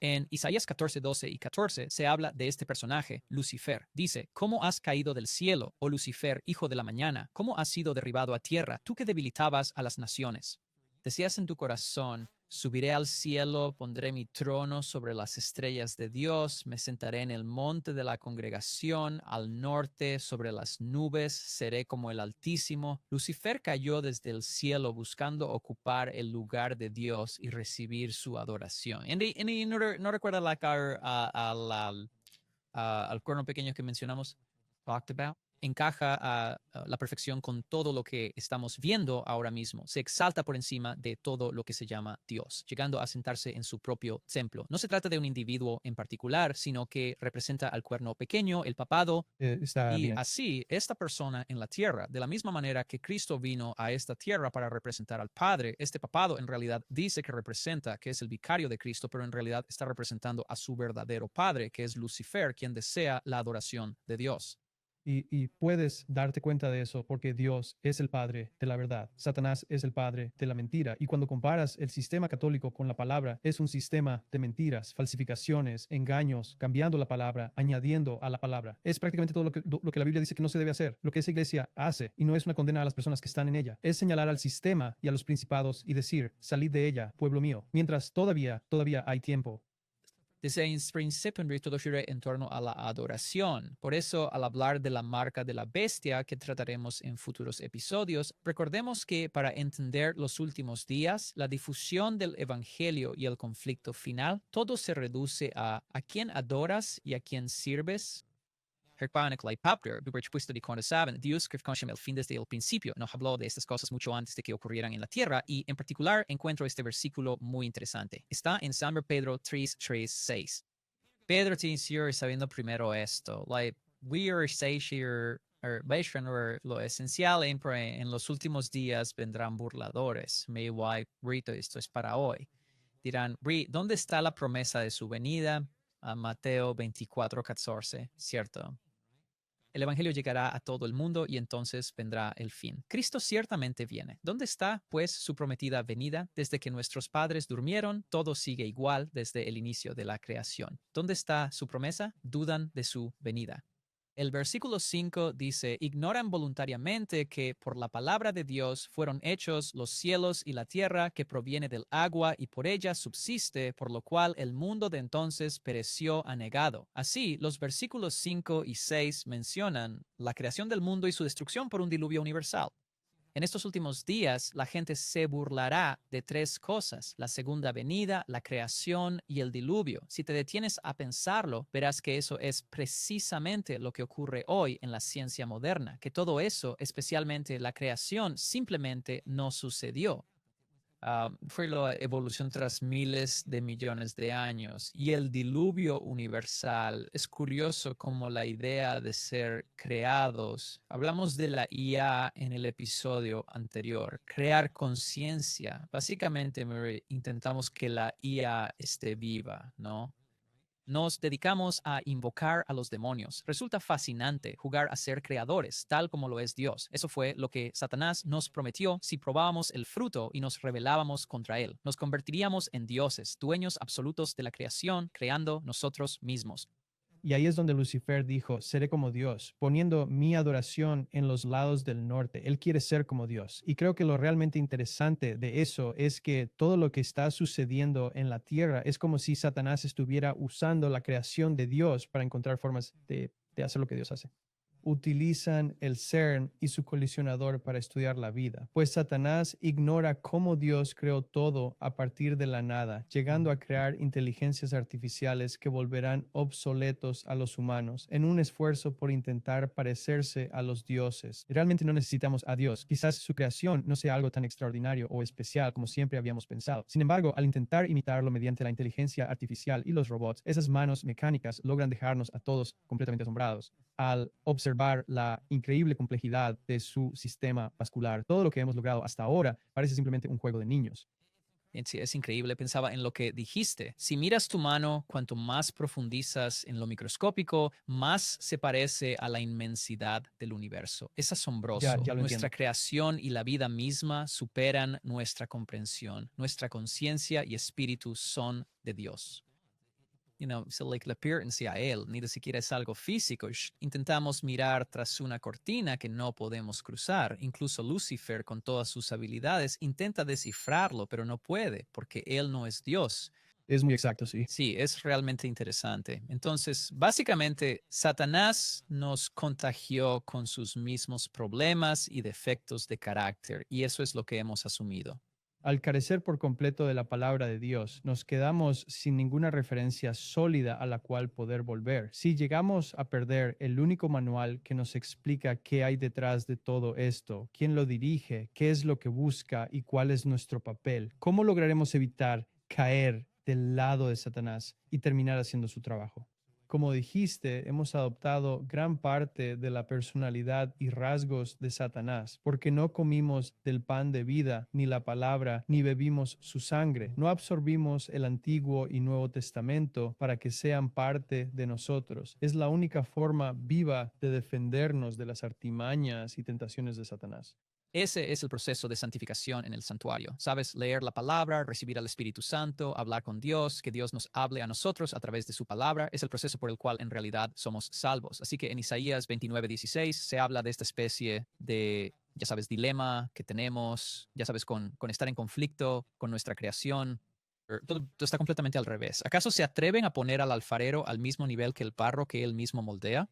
En Isaías 14, 12 y 14 se habla de este personaje, Lucifer. Dice, ¿cómo has caído del cielo, oh Lucifer, hijo de la mañana? ¿Cómo has sido derribado a tierra, tú que debilitabas a las naciones? Decías en tu corazón, subiré al cielo, pondré mi trono sobre las estrellas de Dios, me sentaré en el monte de la congregación, al norte, sobre las nubes, seré como el Altísimo. Lucifer cayó desde el cielo buscando ocupar el lugar de Dios y recibir su adoración. Y no recuerda al cuerno pequeño que mencionamos, talked about, encaja a la perfección con todo lo que estamos viendo ahora mismo. Se exalta por encima de todo lo que se llama Dios, llegando a sentarse en su propio templo. No se trata de un individuo en particular, sino que representa al cuerno pequeño, el papado, Está y bien. así esta persona en la tierra, de la misma manera que Cristo vino a esta tierra para representar al Padre, este papado en realidad dice que representa, que es el vicario de Cristo, pero en realidad está representando a su verdadero Padre, que es Lucifer, quien desea la adoración de Dios. Y puedes darte cuenta de eso porque Dios es el padre de la verdad. Satanás es el padre de la mentira. Y cuando comparas el sistema católico con la palabra, es un sistema de mentiras, falsificaciones, engaños, cambiando la palabra, añadiendo a la palabra. Es prácticamente todo lo que la Biblia dice que no se debe hacer. Lo que esa iglesia hace, y no es una condena a las personas que están en ella, es señalar al sistema y a los principados y decir, salid de ella, pueblo mío, mientras todavía hay tiempo. Desde el principio todo gira en torno a la adoración. Por eso, al hablar de la marca de la bestia que trataremos en futuros episodios, recordemos que para entender los últimos días, la difusión del evangelio y el conflicto final, todo se reduce a quién adoras y a quién sirves. Puesto de cuando saben, Dios que conoce el fin desde el principio, nos habló de estas cosas mucho antes de que ocurrieran en la tierra, y en particular encuentro este versículo muy interesante. Está en 1 Pedro 3, 3, 6. Pedro te inició sabiendo primero esto, we are here, lo esencial en los últimos días vendrán burladores. Rito, esto es para hoy. Dirán, ¿dónde está la promesa de su venida? Mateo 24, 14, ¿cierto? El evangelio llegará a todo el mundo y entonces vendrá el fin. Cristo ciertamente viene. ¿Dónde está, pues, su prometida venida? Desde que nuestros padres durmieron, todo sigue igual desde el inicio de la creación. ¿Dónde está su promesa? Dudan de su venida. El versículo 5 dice, ignoran voluntariamente que por la palabra de Dios fueron hechos los cielos y la tierra que proviene del agua y por ella subsiste, por lo cual el mundo de entonces pereció anegado. Así, los versículos 5 y 6 mencionan la creación del mundo y su destrucción por un diluvio universal. En estos últimos días, la gente se burlará de tres cosas: la segunda venida, la creación y el diluvio. Si te detienes a pensarlo, verás que eso es precisamente lo que ocurre hoy en la ciencia moderna, que todo eso, especialmente la creación, simplemente no sucedió. Fue la evolución tras miles de millones de años, y el diluvio universal. Es curioso como la idea de ser creados, hablamos de la IA en el episodio anterior, crear conciencia. Básicamente intentamos que la IA esté viva, ¿no? Nos dedicamos a invocar a los demonios. Resulta fascinante jugar a ser creadores, tal como lo es Dios. Eso fue lo que Satanás nos prometió si probábamos el fruto y nos rebelábamos contra él. Nos convertiríamos en dioses, dueños absolutos de la creación, creando nosotros mismos. Y ahí es donde Lucifer dijo, seré como Dios, poniendo mi adoración en los lados del norte. Él quiere ser como Dios. Y creo que lo realmente interesante de eso es que todo lo que está sucediendo en la tierra es como si Satanás estuviera usando la creación de Dios para encontrar formas de hacer lo que Dios hace. Utilizan el CERN y su colisionador para estudiar la vida, pues Satanás ignora cómo Dios creó todo a partir de la nada, llegando a crear inteligencias artificiales que volverán obsoletos a los humanos en un esfuerzo por intentar parecerse a los dioses. Realmente no necesitamos a Dios. Quizás su creación no sea algo tan extraordinario o especial como siempre habíamos pensado. Sin embargo, al intentar imitarlo mediante la inteligencia artificial y los robots, esas manos mecánicas logran dejarnos a todos completamente asombrados al observar la increíble complejidad de su sistema vascular. Todo lo que hemos logrado hasta ahora parece simplemente un juego de niños. Sí, es increíble, pensaba en lo que dijiste. Si miras tu mano, cuanto más profundizas en lo microscópico, más se parece a la inmensidad del universo. Es asombroso. Ya lo Nuestra entiendo. creación y la vida misma superan nuestra comprensión. Nuestra conciencia y espíritu son de Dios. So like le pierden a él, ni siquiera es algo físico. Intentamos mirar tras una cortina que no podemos cruzar. Incluso Lucifer, con todas sus habilidades, intenta descifrarlo, pero no puede, porque él no es Dios. Es muy exacto, sí. Sí, es realmente interesante. Entonces, básicamente, Satanás nos contagió con sus mismos problemas y defectos de carácter, y eso es lo que hemos asumido. Al carecer por completo de la palabra de Dios, nos quedamos sin ninguna referencia sólida a la cual poder volver. Si llegamos a perder el único manual que nos explica qué hay detrás de todo esto, quién lo dirige, qué es lo que busca y cuál es nuestro papel, ¿cómo lograremos evitar caer del lado de Satanás y terminar haciendo su trabajo? Como dijiste, hemos adoptado gran parte de la personalidad y rasgos de Satanás, porque no comimos del pan de vida, ni la palabra, ni bebimos su sangre. No absorbimos el Antiguo y Nuevo Testamento para que sean parte de nosotros. Es la única forma viva de defendernos de las artimañas y tentaciones de Satanás. Ese es el proceso de santificación en el santuario. Sabes, leer la palabra, recibir al Espíritu Santo, hablar con Dios, que Dios nos hable a nosotros a través de su palabra, es el proceso por el cual en realidad somos salvos. Así que en Isaías 29:16 se habla de esta especie de, ya sabes, dilema que tenemos, ya sabes, con estar en conflicto con nuestra creación. Todo está completamente al revés. ¿Acaso se atreven a poner al alfarero al mismo nivel que el barro que él mismo moldea?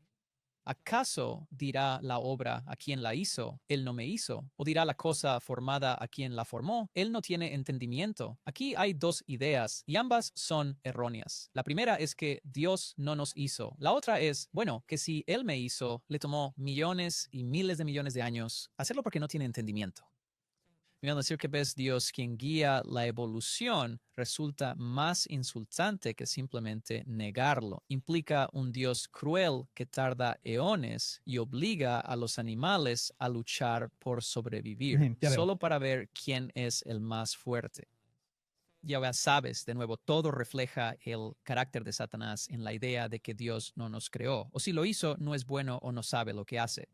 ¿Acaso dirá la obra a quien la hizo, él no me hizo? ¿O dirá la cosa formada a quien la formó, él no tiene entendimiento? Aquí hay dos ideas y ambas son erróneas. La primera es que Dios no nos hizo. La otra es, bueno, que si él me hizo, le tomó millones y miles de millones de años hacerlo porque no tiene entendimiento. Al decir que ves Dios quien guía la evolución, resulta más insultante que simplemente negarlo. Implica un Dios cruel que tarda eones y obliga a los animales a luchar por sobrevivir, Ya veo. solo para ver quién es el más fuerte. Ya sabes, de nuevo, todo refleja el carácter de Satanás en la idea de que Dios no nos creó. O si lo hizo, no es bueno o no sabe lo que hace.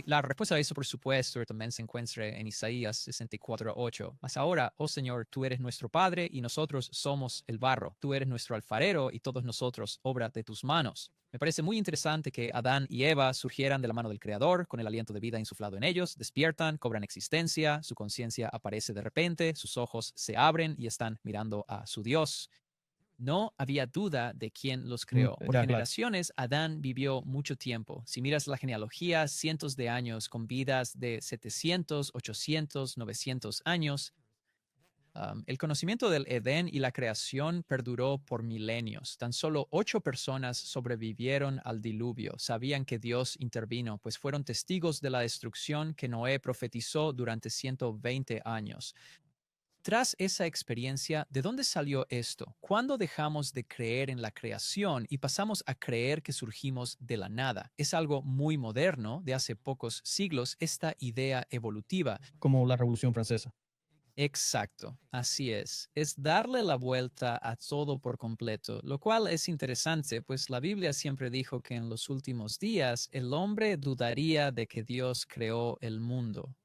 La respuesta a eso, por supuesto, también se encuentra en Isaías 64:8. Mas ahora, oh Señor, tú eres nuestro Padre y nosotros somos el barro. Tú eres nuestro alfarero y todos nosotros obra de tus manos. Me parece muy interesante que Adán y Eva surgieran de la mano del Creador, con el aliento de vida insuflado en ellos, despiertan, cobran existencia, su conciencia aparece de repente, sus ojos se abren y están mirando a su Dios. No había duda de quién los creó. Por Claro. generaciones, Adán vivió mucho tiempo. Si miras la genealogía, cientos de años con vidas de 700, 800, 900 años. El conocimiento del Edén y la creación perduró por milenios. Tan solo 8 personas sobrevivieron al diluvio. Sabían que Dios intervino, pues fueron testigos de la destrucción que Noé profetizó durante 120 años. Tras esa experiencia, ¿de dónde salió esto? ¿Cuándo dejamos de creer en la creación y pasamos a creer que surgimos de la nada? Es algo muy moderno, de hace pocos siglos, esta idea evolutiva. Como la Revolución Francesa. Exacto, así es. Es darle la vuelta a todo por completo, lo cual es interesante, pues la Biblia siempre dijo que en los últimos días el hombre dudaría de que Dios creó el mundo.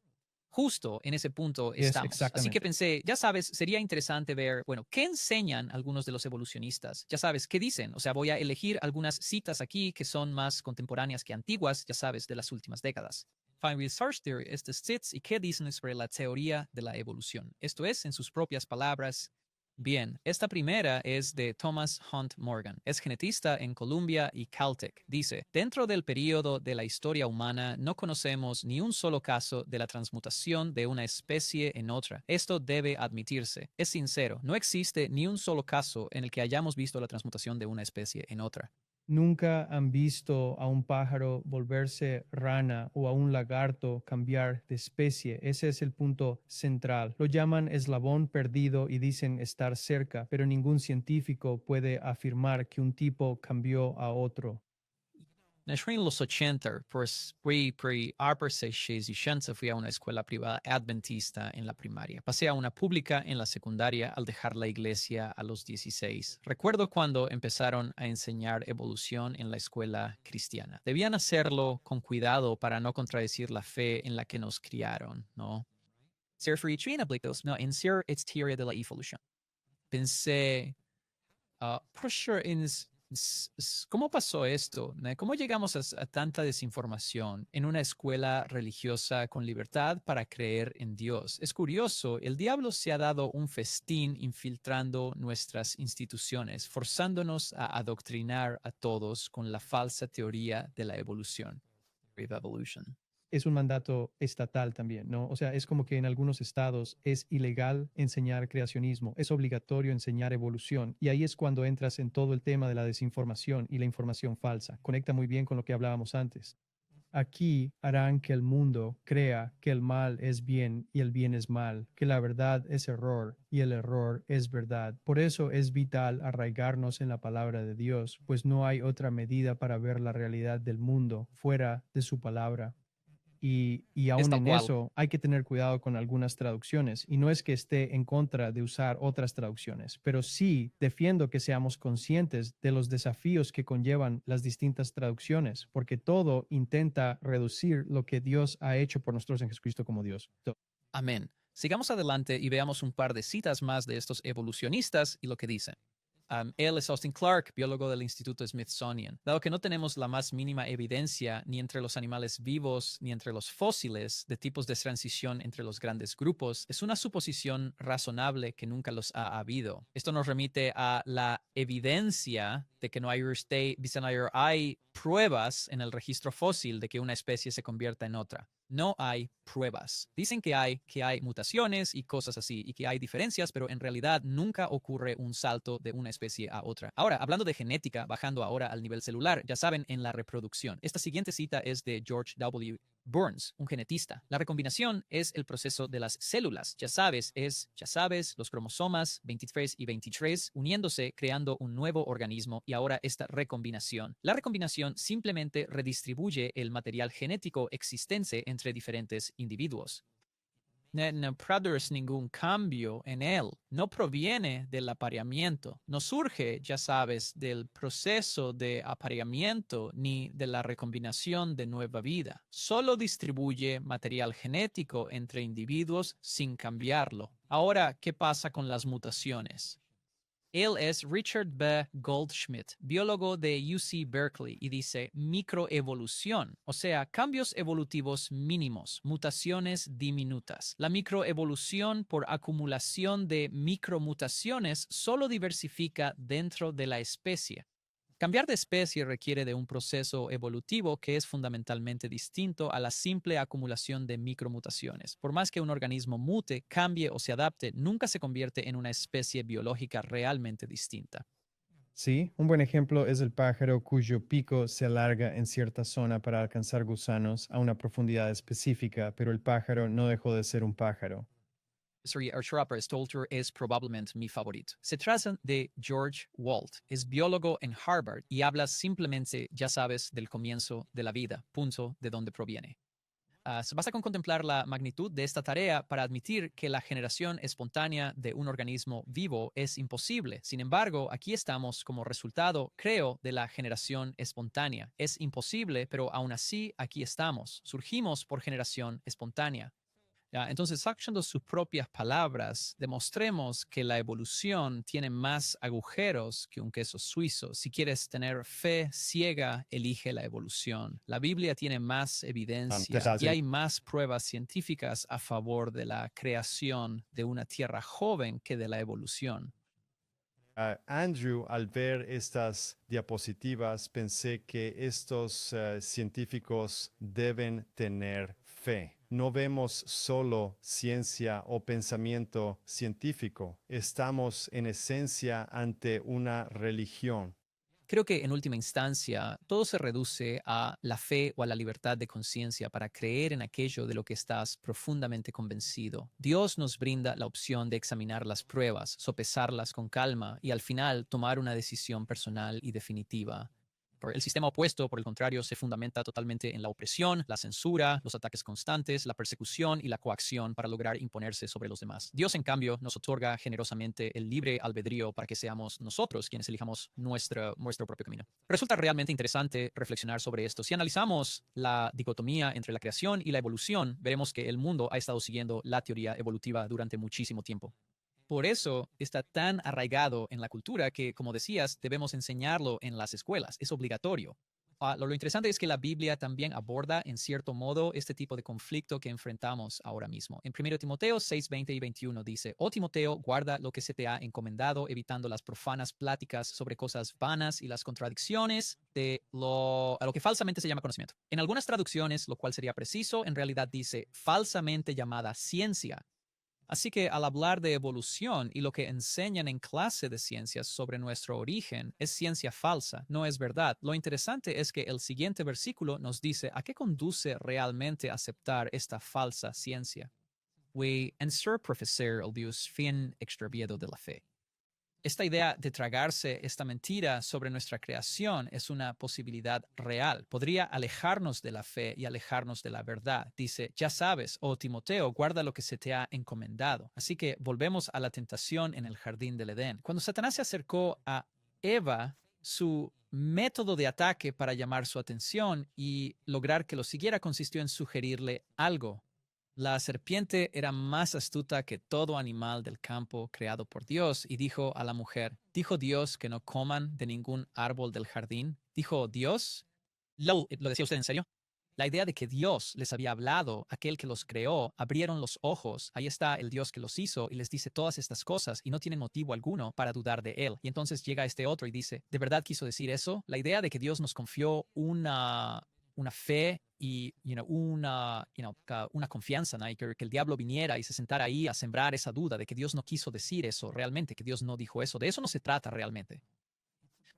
Justo en ese punto Es estamos. Así que exactamente. pensé, ya sabes, sería interesante ver, bueno, ¿qué enseñan algunos de los evolucionistas? Ya sabes, ¿qué dicen? O sea, voy a elegir algunas citas aquí que son más contemporáneas que antiguas, ya sabes, de las últimas décadas. Fine Research Theory es de Stitz y qué dicen sobre la teoría de la evolución. Esto es, en sus propias palabras. Bien, esta primera es de Thomas Hunt Morgan. Es genetista en Columbia y Caltech. Dice, dentro del periodo de la historia humana no conocemos ni un solo caso de la transmutación de una especie en otra. Esto debe admitirse. Es sincero, no existe ni un solo caso en el que hayamos visto la transmutación de una especie en otra. Nunca han visto a un pájaro volverse rana o a un lagarto cambiar de especie. Ese es el punto central. Lo llaman eslabón perdido y dicen estar cerca, pero ningún científico puede afirmar que un tipo cambió a otro. En los 80, pues, pri Harper 60 fui a una escuela privada adventista en la primaria. Pasé a una pública en la secundaria al dejar la iglesia a los 16. Recuerdo cuando empezaron a enseñar evolución en la escuela cristiana. Debían hacerlo con cuidado para no contradecir la fe en la que nos criaron, ¿no? Ser free no, en ser es teoría de la evolución. Pensé, Pusher ¿cómo pasó esto? ¿No? ¿Cómo llegamos a tanta desinformación en una escuela religiosa con libertad para creer en Dios? Es curioso, el diablo se ha dado un festín infiltrando nuestras instituciones, forzándonos a adoctrinar a todos con la falsa teoría de la evolución. Evolution. Es un mandato estatal también, ¿no? O sea, es como que en algunos estados es ilegal enseñar creacionismo, es obligatorio enseñar evolución. Y ahí es cuando entras en todo el tema de la desinformación y la información falsa. Conecta muy bien con lo que hablábamos antes. Aquí harán que el mundo crea que el mal es bien y el bien es mal, que la verdad es error y el error es verdad. Por eso es vital arraigarnos en la palabra de Dios, pues no hay otra medida para ver la realidad del mundo fuera de su palabra. Y Es aún tal en cual. eso hay que tener cuidado con algunas traducciones. Y no es que esté en contra de usar otras traducciones, pero sí defiendo que seamos conscientes de los desafíos que conllevan las distintas traducciones, porque todo intenta reducir lo que Dios ha hecho por nosotros en Jesucristo como Dios. Amén. Sigamos adelante y veamos un par de citas más de estos evolucionistas y lo que dicen. Él es Austin Clark, biólogo del Instituto Smithsonian. Dado que no tenemos la más mínima evidencia ni entre los animales vivos ni entre los fósiles de tipos de transición entre los grandes grupos, es una suposición razonable que nunca los ha habido. Esto nos remite a la evidencia de que no hay pruebas en el registro fósil de que una especie se convierta en otra. No hay pruebas. Dicen que hay mutaciones y cosas así, y que hay diferencias, pero en realidad nunca ocurre un salto de una especie a otra. Ahora, hablando de genética, bajando ahora al nivel celular, ya saben, en la reproducción. Esta siguiente cita es de George W. Burns, un genetista. La recombinación es el proceso de las células. Ya sabes, los cromosomas 23 y 23 uniéndose, creando un nuevo organismo y ahora esta recombinación. La recombinación simplemente redistribuye el material genético existente entre diferentes individuos. No produce ningún cambio en él, no proviene del apareamiento, no surge, ya sabes, del proceso de apareamiento ni de la recombinación de nueva vida. Solo distribuye material genético entre individuos sin cambiarlo. Ahora, ¿qué pasa con las mutaciones? Él es Richard B. Goldschmidt, biólogo de UC Berkeley, y dice microevolución, o sea, cambios evolutivos mínimos, mutaciones diminutas. La microevolución por acumulación de micromutaciones solo diversifica dentro de la especie. Cambiar de especie requiere de un proceso evolutivo que es fundamentalmente distinto a la simple acumulación de micromutaciones. Por más que un organismo mute, cambie o se adapte, nunca se convierte en una especie biológica realmente distinta. Sí, un buen ejemplo es el pájaro cuyo pico se alarga en cierta zona para alcanzar gusanos a una profundidad específica, pero el pájaro no dejó de ser un pájaro. Archer Stolter es probablemente mi favorito. Se trata de George Walt. Es biólogo en Harvard y habla simplemente, ya sabes, del comienzo de la vida, punto de donde proviene. Basta con contemplar la magnitud de esta tarea para admitir que la generación espontánea de un organismo vivo es imposible. Sin embargo, aquí estamos como resultado, creo, de la generación espontánea. Es imposible, pero aún así aquí estamos. Surgimos por generación espontánea. ¿Ya? Entonces, usando sus propias palabras, demostremos que la evolución tiene más agujeros que un queso suizo. Si quieres tener fe ciega, elige la evolución. La Biblia tiene más evidencia y hay más pruebas científicas a favor de la creación de una tierra joven que de la evolución. Andrew, al ver estas diapositivas, pensé que estos científicos deben tener fe. No vemos solo ciencia o pensamiento científico. Estamos en esencia ante una religión. Creo que en última instancia todo se reduce a la fe o a la libertad de conciencia para creer en aquello de lo que estás profundamente convencido. Dios nos brinda la opción de examinar las pruebas, sopesarlas con calma y al final tomar una decisión personal y definitiva. El sistema opuesto, por el contrario, se fundamenta totalmente en la opresión, la censura, los ataques constantes, la persecución y la coacción para lograr imponerse sobre los demás. Dios, en cambio, nos otorga generosamente el libre albedrío para que seamos nosotros quienes elijamos nuestro propio camino. Resulta realmente interesante reflexionar sobre esto. Si analizamos la dicotomía entre la creación y la evolución, veremos que el mundo ha estado siguiendo la teoría evolutiva durante muchísimo tiempo. Por eso está tan arraigado en la cultura que, como decías, debemos enseñarlo en las escuelas. Es obligatorio. Lo interesante es que la Biblia también aborda, en cierto modo, este tipo de conflicto que enfrentamos ahora mismo. En 1 Timoteo 6, 20 y 21 dice, «Oh Timoteo, guarda lo que se te ha encomendado, evitando las profanas pláticas sobre cosas vanas y las contradicciones a lo que falsamente se llama conocimiento». En algunas traducciones, lo cual sería preciso, en realidad dice falsamente llamada ciencia. Así que al hablar de evolución y lo que enseñan en clase de ciencias sobre nuestro origen es ciencia falsa, no es verdad. Lo interesante es que el siguiente versículo nos dice a qué conduce realmente aceptar esta falsa ciencia. En ser profeser el Dios fin extraviado de la fe. Esta idea de tragarse esta mentira sobre nuestra creación es una posibilidad real. Podría alejarnos de la fe y alejarnos de la verdad. Dice, ya sabes, oh Timoteo, guarda lo que se te ha encomendado. Así que volvemos a la tentación en el jardín del Edén. Cuando Satanás se acercó a Eva, su método de ataque para llamar su atención y lograr que lo siguiera consistió en sugerirle algo. La serpiente era más astuta que todo animal del campo creado por Dios y dijo a la mujer, ¿dijo Dios que no coman de ningún árbol del jardín? ¿Dijo Dios? ¿Lo decía usted en serio? La idea de que Dios les había hablado, aquel que los creó, abrieron los ojos, ahí está el Dios que los hizo y les dice todas estas cosas y no tienen motivo alguno para dudar de él. Y entonces llega este otro y dice, ¿de verdad quiso decir eso? La idea de que Dios nos confió una fe y una confianza, ¿no? Que el diablo viniera y se sentara ahí a sembrar esa duda de que Dios no quiso decir eso realmente, que Dios no dijo eso. De eso no se trata realmente.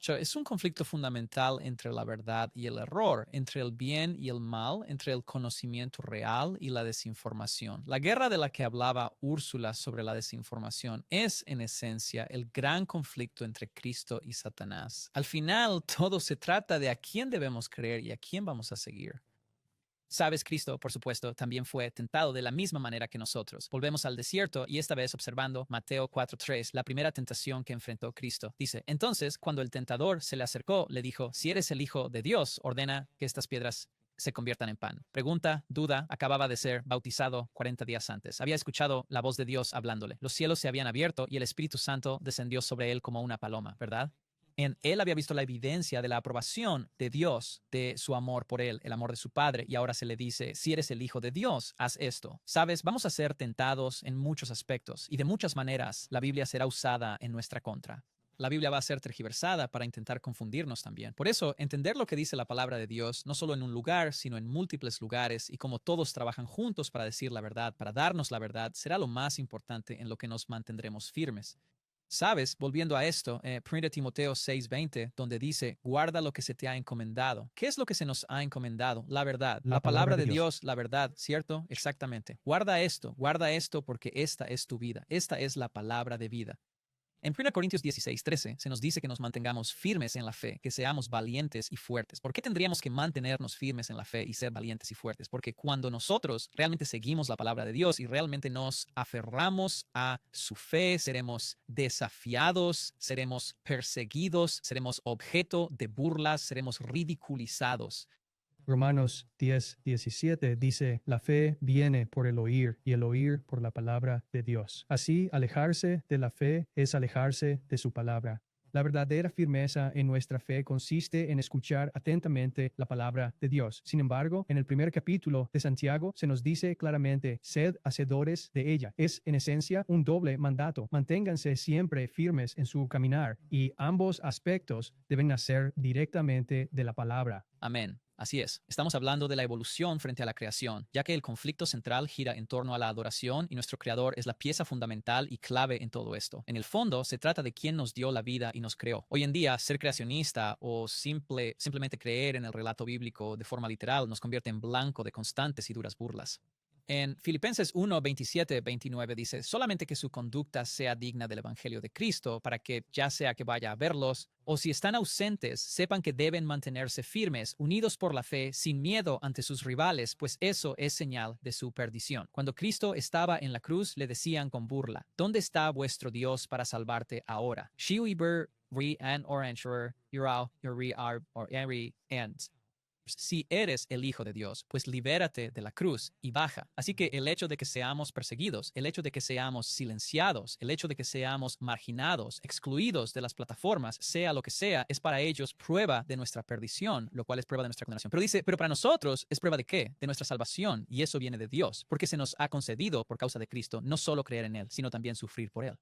Es un conflicto fundamental entre la verdad y el error, entre el bien y el mal, entre el conocimiento real y la desinformación. La guerra de la que hablaba Úrsula sobre la desinformación es, en esencia, el gran conflicto entre Cristo y Satanás. Al final, todo se trata de a quién debemos creer y a quién vamos a seguir. Sabes, Cristo, por supuesto, también fue tentado de la misma manera que nosotros. Volvemos al desierto y esta vez observando Mateo 4:3, la primera tentación que enfrentó Cristo. Dice, entonces, cuando el tentador se le acercó, le dijo, si eres el Hijo de Dios, ordena que estas piedras se conviertan en pan. Pregunta, duda, acababa de ser bautizado 40 días antes. Había escuchado la voz de Dios hablándole. Los cielos se habían abierto y el Espíritu Santo descendió sobre él como una paloma, ¿verdad? Él había visto la evidencia de la aprobación de Dios, de su amor por él, el amor de su Padre, y ahora se le dice, si eres el Hijo de Dios, haz esto. Sabes, vamos a ser tentados en muchos aspectos y de muchas maneras la Biblia será usada en nuestra contra. La Biblia va a ser tergiversada para intentar confundirnos también. Por eso, entender lo que dice la palabra de Dios, no solo en un lugar, sino en múltiples lugares, y cómo todos trabajan juntos para decir la verdad, para darnos la verdad, será lo más importante en lo que nos mantendremos firmes. Sabes, volviendo a esto, 1 Timoteo 6:20, donde dice, guarda lo que se te ha encomendado. ¿Qué es lo que se nos ha encomendado? La verdad. La palabra de Dios, la verdad, ¿cierto? Exactamente. Guarda esto porque esta es tu vida. Esta es la palabra de vida. En 1 Corintios 16:13 se nos dice que nos mantengamos firmes en la fe, que seamos valientes y fuertes. ¿Por qué tendríamos que mantenernos firmes en la fe y ser valientes y fuertes? Porque cuando nosotros realmente seguimos la palabra de Dios y realmente nos aferramos a su fe, seremos desafiados, seremos perseguidos, seremos objeto de burlas, seremos ridiculizados. Romanos 10:17 dice, la fe viene por el oír y el oír por la palabra de Dios. Así, alejarse de la fe es alejarse de su palabra. La verdadera firmeza en nuestra fe consiste en escuchar atentamente la palabra de Dios. Sin embargo, en el primer capítulo de Santiago se nos dice claramente, sed hacedores de ella. Es en esencia un doble mandato. Manténganse siempre firmes en su caminar y ambos aspectos deben nacer directamente de la palabra. Amén. Así es. Estamos hablando de la evolución frente a la creación, ya que el conflicto central gira en torno a la adoración y nuestro Creador es la pieza fundamental y clave en todo esto. En el fondo, se trata de quién nos dio la vida y nos creó. Hoy en día, ser creacionista o simplemente creer en el relato bíblico de forma literal nos convierte en blanco de constantes y duras burlas. En Filipenses 1, 27, 29 dice, solamente que su conducta sea digna del Evangelio de Cristo, para que, ya sea que vaya a verlos, o si están ausentes, sepan que deben mantenerse firmes, unidos por la fe, sin miedo ante sus rivales, pues eso es señal de su perdición. Cuando Cristo estaba en la cruz, le decían con burla, ¿dónde está vuestro Dios para salvarte ahora? Shiuiber, ri an orangerer, yurao, yuri ar, or eri and. Si eres el Hijo de Dios, pues libérate de la cruz y baja. Así que el hecho de que seamos perseguidos, el hecho de que seamos silenciados, el hecho de que seamos marginados, excluidos de las plataformas, sea lo que sea, es para ellos prueba de nuestra perdición, lo cual es prueba de nuestra condenación. Pero dice, pero para nosotros es prueba de qué? De nuestra salvación, y eso viene de Dios, porque se nos ha concedido por causa de Cristo no solo creer en Él, sino también sufrir por Él.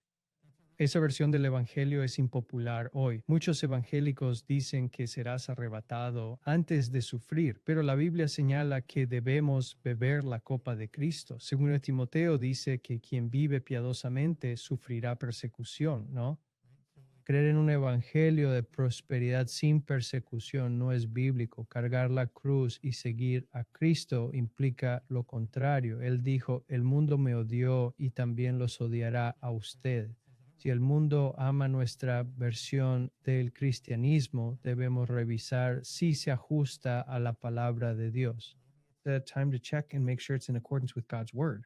Esa versión del Evangelio es impopular hoy. Muchos evangélicos dicen que serás arrebatado antes de sufrir, pero la Biblia señala que debemos beber la copa de Cristo. Según Timoteo dice que quien vive piadosamente sufrirá persecución, ¿no? Creer en un evangelio de prosperidad sin persecución no es bíblico. Cargar la cruz y seguir a Cristo implica lo contrario. Él dijo, el mundo me odió y también los odiará a usted. Si el mundo ama nuestra versión del cristianismo, debemos revisar si se ajusta a la palabra de Dios. Time to check and make sure it's in accordance with God's word.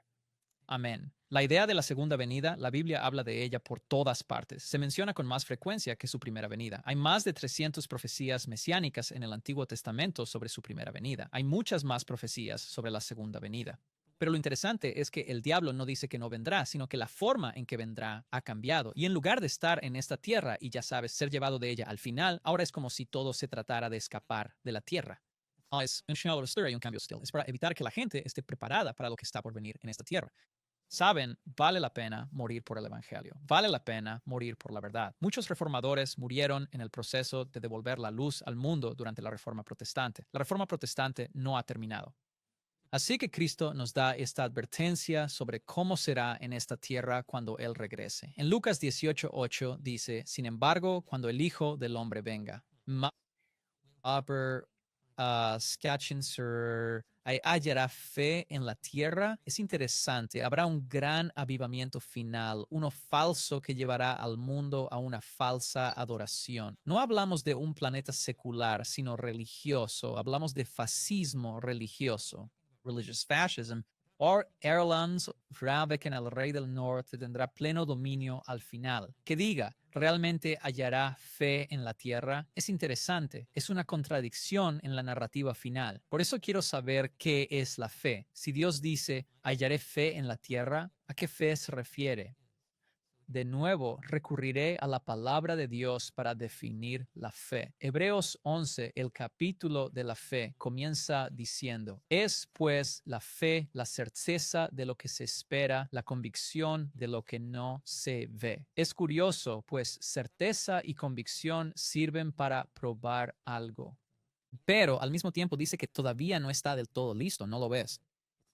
Amén. La idea de la segunda venida, la Biblia habla de ella por todas partes. Se menciona con más frecuencia que su primera venida. Hay más de 300 profecías mesiánicas en el Antiguo Testamento sobre su primera venida. Hay muchas más profecías sobre la segunda venida. Pero lo interesante es que el diablo no dice que no vendrá, sino que la forma en que vendrá ha cambiado. Y en lugar de estar en esta tierra y, ya sabes, ser llevado de ella al final, ahora es como si todo se tratara de escapar de la tierra. Es un y un cambio still. Es para evitar que la gente esté preparada para lo que está por venir en esta tierra. Saben, vale la pena morir por el Evangelio. Vale la pena morir por la verdad. Muchos reformadores murieron en el proceso de devolver la luz al mundo durante la Reforma Protestante. La Reforma Protestante no ha terminado. Así que Cristo nos da esta advertencia sobre cómo será en esta tierra cuando Él regrese. En Lucas 18:8 dice, sin embargo, cuando el Hijo del Hombre venga, hallará fe en la tierra. Es interesante, habrá un gran avivamiento final, uno falso que llevará al mundo a una falsa adoración. No hablamos de un planeta secular, sino religioso. Hablamos de fascismo religioso. Religious fascism, o Erlands Rabecken, el rey del norte, tendrá pleno dominio al final. Que diga, ¿realmente hallará fe en la tierra? Es interesante, es una contradicción en la narrativa final. Por eso quiero saber qué es la fe. Si Dios dice, hallaré fe en la tierra, ¿a qué fe se refiere? De nuevo, recurriré a la palabra de Dios para definir la fe. Hebreos 11, el capítulo de la fe, comienza diciendo, es pues la fe la certeza de lo que se espera, la convicción de lo que no se ve. Es curioso, pues certeza y convicción sirven para probar algo. Pero al mismo tiempo dice que todavía no está del todo listo, ¿no lo ves?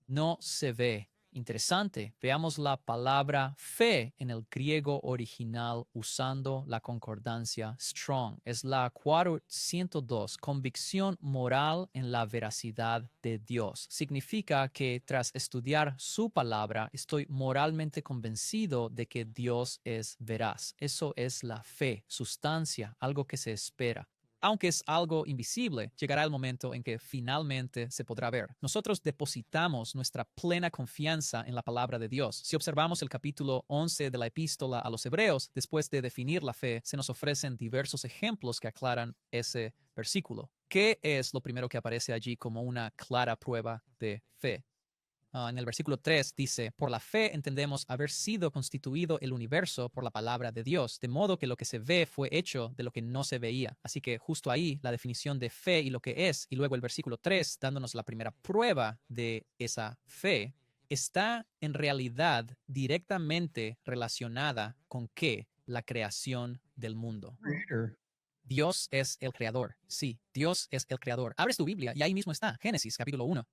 No se ve. Interesante. Veamos la palabra fe en el griego original usando la concordancia Strong. Es la 402, convicción moral en la veracidad de Dios. Significa que tras estudiar su palabra, estoy moralmente convencido de que Dios es veraz. Eso es la fe, sustancia, algo que se espera. Aunque es algo invisible, llegará el momento en que finalmente se podrá ver. Nosotros depositamos nuestra plena confianza en la palabra de Dios. Si observamos el capítulo 11 de la epístola a los Hebreos, después de definir la fe, se nos ofrecen diversos ejemplos que aclaran ese versículo. ¿Qué es lo primero que aparece allí como una clara prueba de fe? En el versículo 3 dice, por la fe entendemos haber sido constituido el universo por la palabra de Dios, de modo que lo que se ve fue hecho de lo que no se veía. Así que justo ahí la definición de fe y lo que es, y luego el versículo 3 dándonos la primera prueba de esa fe, está en realidad directamente relacionada con ¿qué? La creación del mundo. Creator. Dios es el creador. Sí, Dios es el creador. Abres tu Biblia y ahí mismo está, Génesis capítulo 1.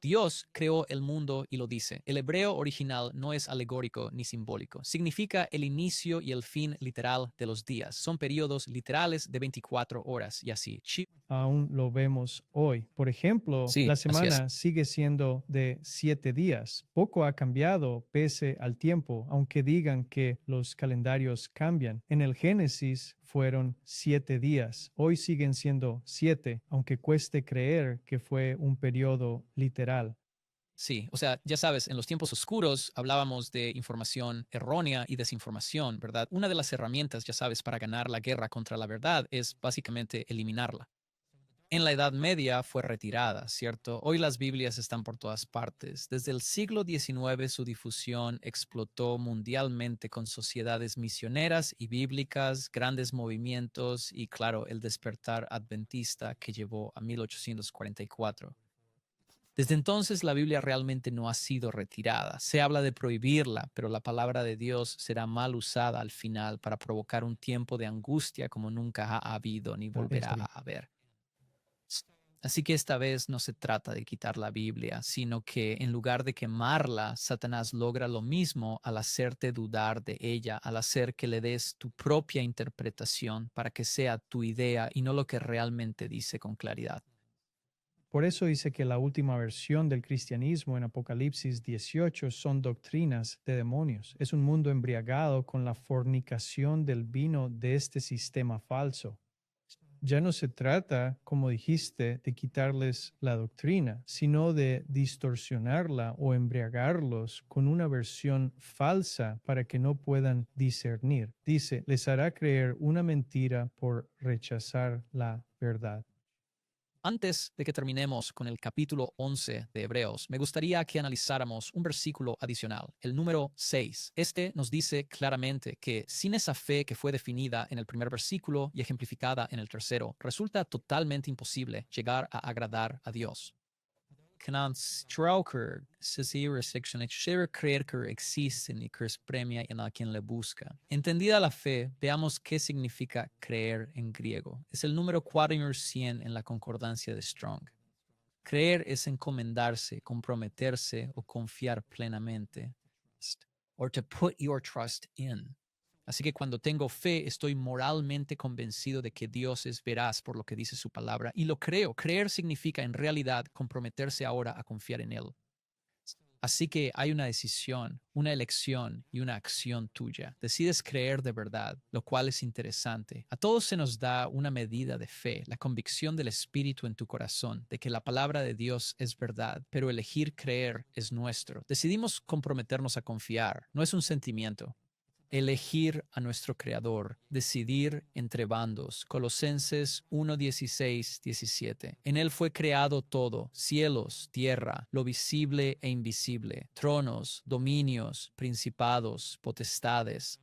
Dios creó el mundo y lo dice. El hebreo original no es alegórico ni simbólico. Significa el inicio y el fin literal de los días. Son periodos literales de 24 horas y así. Aún lo vemos hoy. Por ejemplo, Sí, la así es. semana sigue siendo de 7 días. Poco ha cambiado pese al tiempo, aunque digan que los calendarios cambian. En el Génesis fueron 7 días. Hoy siguen siendo 7, aunque cueste creer que fue un periodo literal. Sí, o sea, ya sabes, en los tiempos oscuros hablábamos de información errónea y desinformación, ¿verdad? Una de las herramientas, ya sabes, para ganar la guerra contra la verdad es básicamente eliminarla. En la Edad Media fue retirada, ¿cierto? Hoy las Biblias están por todas partes. Desde el siglo XIX su difusión explotó mundialmente con sociedades misioneras y bíblicas, grandes movimientos y, claro, el despertar adventista que llevó a 1844. Desde entonces la Biblia realmente no ha sido retirada. Se habla de prohibirla, pero la palabra de Dios será mal usada al final para provocar un tiempo de angustia como nunca ha habido ni volverá a haber. Así que esta vez no se trata de quitar la Biblia, sino que en lugar de quemarla, Satanás logra lo mismo al hacerte dudar de ella, al hacer que le des tu propia interpretación para que sea tu idea y no lo que realmente dice con claridad. Por eso dice que la última versión del cristianismo en Apocalipsis 18 son doctrinas de demonios. Es un mundo embriagado con la fornicación del vino de este sistema falso. Ya no se trata, como dijiste, de quitarles la doctrina, sino de distorsionarla o embriagarlos con una versión falsa para que no puedan discernir. Dice, les hará creer una mentira por rechazar la verdad. Antes de que terminemos con el capítulo 11 de Hebreos, me gustaría que analizáramos un versículo adicional, el número 6. Este nos dice claramente que sin esa fe que fue definida en el primer versículo y ejemplificada en el tercero, resulta totalmente imposible llegar a agradar a Dios. Kanan Strauker creer que existe y que premia en a quien le busca. Entendida la fe, veamos qué significa creer en griego. Es el número 400 en la concordancia de Strong. Creer es encomendarse, comprometerse o confiar plenamente. Or to put your trust in. Así que cuando tengo fe, estoy moralmente convencido de que Dios es veraz por lo que dice su palabra y lo creo. Creer significa en realidad comprometerse ahora a confiar en Él. Así que hay una decisión, una elección y una acción tuya. Decides creer de verdad, lo cual es interesante. A todos se nos da una medida de fe, la convicción del Espíritu en tu corazón, de que la palabra de Dios es verdad, pero elegir creer es nuestro. Decidimos comprometernos a confiar, no es un sentimiento. Elegir a nuestro Creador, decidir entre bandos. Colosenses 1, 16, 17. En Él fue creado todo, cielos, tierra, lo visible e invisible, tronos, dominios, principados, potestades.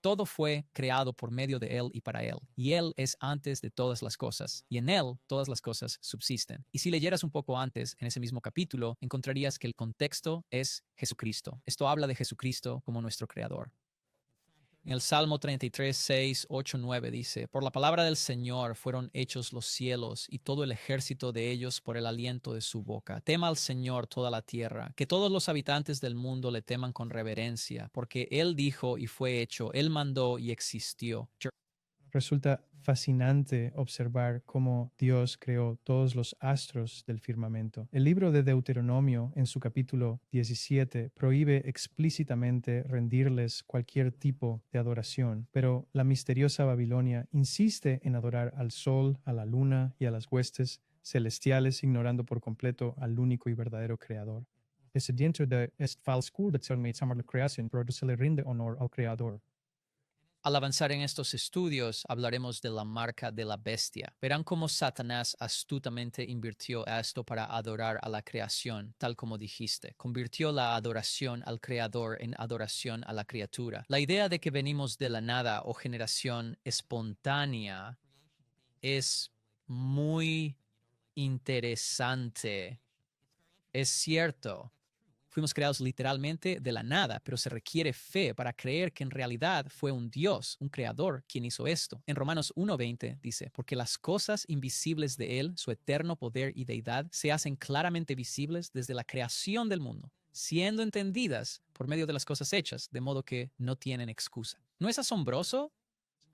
Todo fue creado por medio de Él y para Él. Y Él es antes de todas las cosas. Y en Él todas las cosas subsisten. Y si leyeras un poco antes, en ese mismo capítulo, encontrarías que el contexto es Jesucristo. Esto habla de Jesucristo como nuestro Creador. En el Salmo 33, 6, 8, 9 dice, por la palabra del Señor fueron hechos los cielos y todo el ejército de ellos por el aliento de su boca. Tema al Señor toda la tierra, que todos los habitantes del mundo le teman con reverencia, porque Él dijo y fue hecho, Él mandó y existió. Resulta fascinante observar cómo Dios creó todos los astros del firmamento. El libro de Deuteronomio, en su capítulo 17, prohíbe explícitamente rendirles cualquier tipo de adoración, pero la misteriosa Babilonia insiste en adorar al sol, a la luna y a las huestes celestiales, ignorando por completo al único y verdadero creador. Dentro de esta falsa creación, la creación, pero se le rinde honor al creador. Al avanzar en estos estudios, hablaremos de la marca de la bestia. Verán cómo Satanás astutamente invirtió esto para adorar a la creación, tal como dijiste. Convirtió la adoración al creador en adoración a la criatura. La idea de que venimos de la nada o generación espontánea es muy interesante. Es cierto. Fuimos creados literalmente de la nada, pero se requiere fe para creer que en realidad fue un Dios, un creador, quien hizo esto. En Romanos 1:20 dice, porque las cosas invisibles de Él, su eterno poder y deidad, se hacen claramente visibles desde la creación del mundo, siendo entendidas por medio de las cosas hechas, de modo que no tienen excusa. ¿No es asombroso?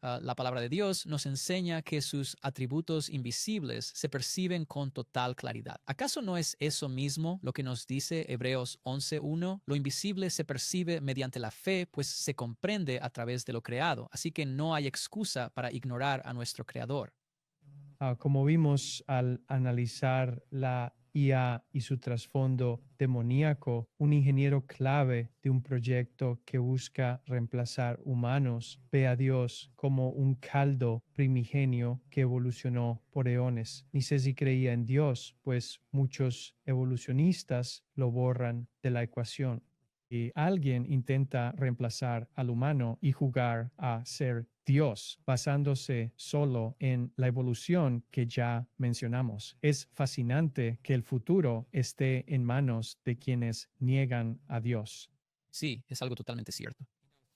La palabra de Dios nos enseña que sus atributos invisibles se perciben con total claridad. ¿Acaso no es eso mismo lo que nos dice Hebreos 11:1? Lo invisible se percibe mediante la fe, pues se comprende a través de lo creado, así que no hay excusa para ignorar a nuestro Creador. Como vimos al analizar la IA y su trasfondo demoníaco, un ingeniero clave de un proyecto que busca reemplazar humanos ve a Dios como un caldo primigenio que evolucionó por eones. Ni sé si creía en Dios, pues muchos evolucionistas lo borran de la ecuación. Y alguien intenta reemplazar al humano y jugar a ser Dios, basándose solo en la evolución que ya mencionamos. Es fascinante que el futuro esté en manos de quienes niegan a Dios. Sí, es algo totalmente cierto.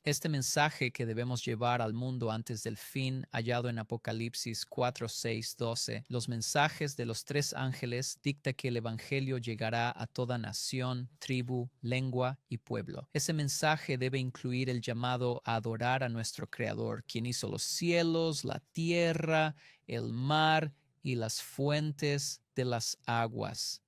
Este mensaje que debemos llevar al mundo antes del fin, hallado en Apocalipsis 4, 6, 12, los mensajes de los 3 ángeles dicta que el Evangelio llegará a toda nación, tribu, lengua y pueblo. Ese mensaje debe incluir el llamado a adorar a nuestro Creador, quien hizo los cielos, la tierra, el mar y las fuentes de las aguas.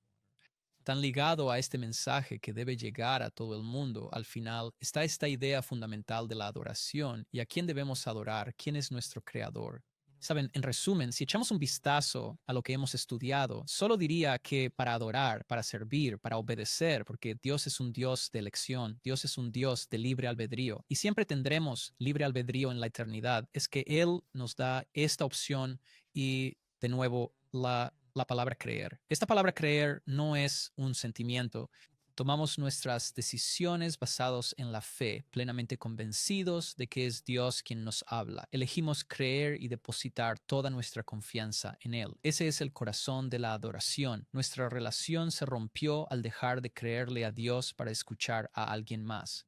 Tan ligado a este mensaje que debe llegar a todo el mundo, al final está esta idea fundamental de la adoración y a quién debemos adorar, quién es nuestro creador. Saben, en resumen, si echamos un vistazo a lo que hemos estudiado, solo diría que para adorar, para servir, para obedecer, porque Dios es un Dios de elección, Dios es un Dios de libre albedrío y siempre tendremos libre albedrío en la eternidad, es que Él nos da esta opción y, de nuevo, la palabra creer. Esta palabra creer no es un sentimiento. Tomamos nuestras decisiones basados en la fe, plenamente convencidos de que es Dios quien nos habla. Elegimos creer y depositar toda nuestra confianza en Él. Ese es el corazón de la adoración. Nuestra relación se rompió al dejar de creerle a Dios para escuchar a alguien más.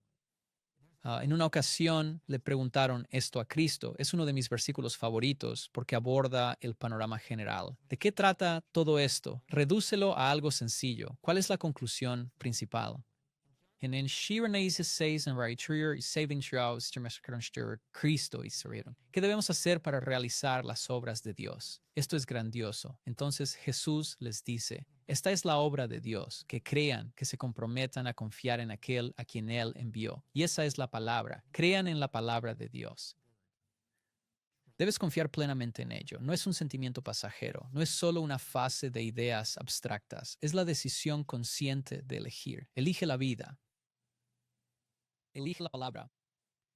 En una ocasión le preguntaron esto a Cristo. Es uno de mis versículos favoritos porque aborda el panorama general. ¿De qué trata todo esto? Redúcelo a algo sencillo. ¿Cuál es la conclusión principal? En Shiranaise 6 en Raitrier y Saving Shroud, Cristo hicieron. ¿Qué debemos hacer para realizar las obras de Dios? Esto es grandioso. Entonces Jesús les dice, esta es la obra de Dios, que crean, que se comprometan a confiar en aquel a quien Él envió. Y esa es la palabra. Crean en la palabra de Dios. Debes confiar plenamente en ello. No es un sentimiento pasajero, no es solo una fase de ideas abstractas, es la decisión consciente de elegir. Elige la vida. Elige la palabra.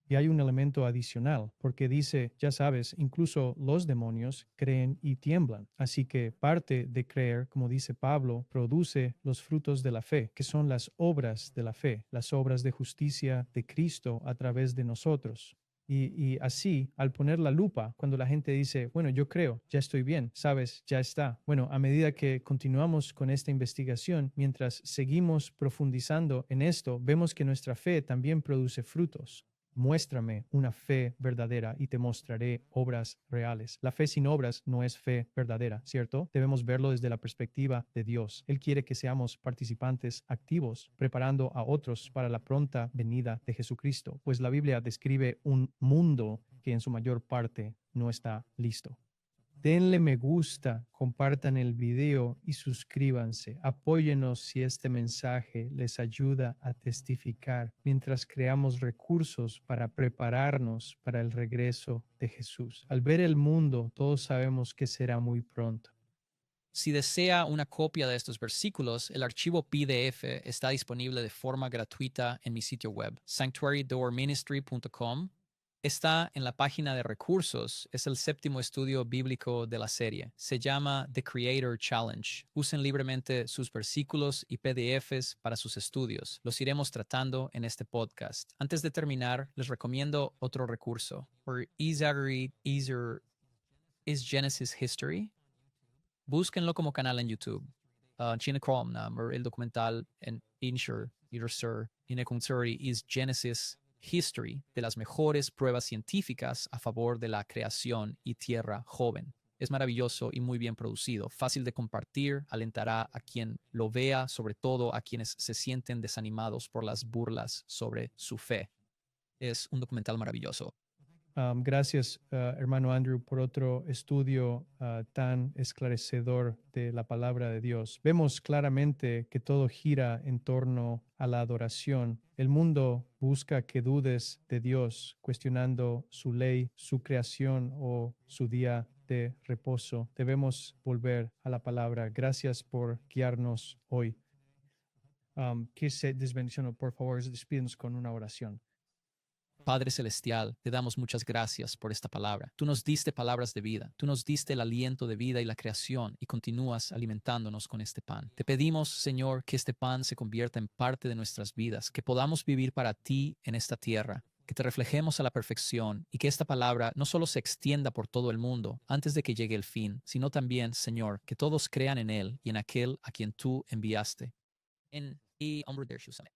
Y hay un elemento adicional, porque dice, ya sabes, incluso los demonios creen y tiemblan. Así que parte de creer, como dice Pablo, produce los frutos de la fe, que son las obras de la fe, las obras de justicia de Cristo a través de nosotros. Y así, al poner la lupa, cuando la gente dice, bueno, yo creo, ya estoy bien, sabes, ya está. Bueno, a medida que continuamos con esta investigación, mientras seguimos profundizando en esto, vemos que nuestra fe también produce frutos. Muéstrame una fe verdadera y te mostraré obras reales. La fe sin obras no es fe verdadera, ¿cierto? Debemos verlo desde la perspectiva de Dios. Él quiere que seamos participantes activos, preparando a otros para la pronta venida de Jesucristo, pues la Biblia describe un mundo que en su mayor parte no está listo. Denle me gusta, compartan el video y suscríbanse. Apóyenos si este mensaje les ayuda a testificar mientras creamos recursos para prepararnos para el regreso de Jesús. Al ver el mundo, todos sabemos que será muy pronto. Si desea una copia de estos versículos, el archivo PDF está disponible de forma gratuita en mi sitio web, sanctuarydoorministry.com. Está en la página de recursos. Es el séptimo estudio bíblico de la serie. Se llama The Creator Challenge. Usen libremente sus versículos y PDFs para sus estudios. Los iremos tratando en este podcast. Antes de terminar, les recomiendo otro recurso. For easier read, easier is Genesis History. Búsquenlo como canal en YouTube. China Chrome, el documental en Insure, Sir, is Genesis History, de las mejores pruebas científicas a favor de la creación y tierra joven. Es maravilloso y muy bien producido, fácil de compartir, alentará a quien lo vea, sobre todo a quienes se sienten desanimados por las burlas sobre su fe. Es un documental maravilloso. Gracias, hermano Andrew, por otro estudio tan esclarecedor de la palabra de Dios. Vemos claramente que todo gira en torno a la adoración. El mundo busca que dudes de Dios, cuestionando su ley, su creación o su día de reposo. Debemos volver a la palabra. Gracias por guiarnos hoy. Que se desbendiciono, por favor, despídenos con una oración. Padre Celestial, te damos muchas gracias por esta palabra. Tú nos diste palabras de vida, tú nos diste el aliento de vida y la creación y continúas alimentándonos con este pan. Te pedimos, Señor, que este pan se convierta en parte de nuestras vidas, que podamos vivir para ti en esta tierra, que te reflejemos a la perfección y que esta palabra no solo se extienda por todo el mundo antes de que llegue el fin, sino también, Señor, que todos crean en Él y en aquel a quien tú enviaste. En y hombre de Jerusalén.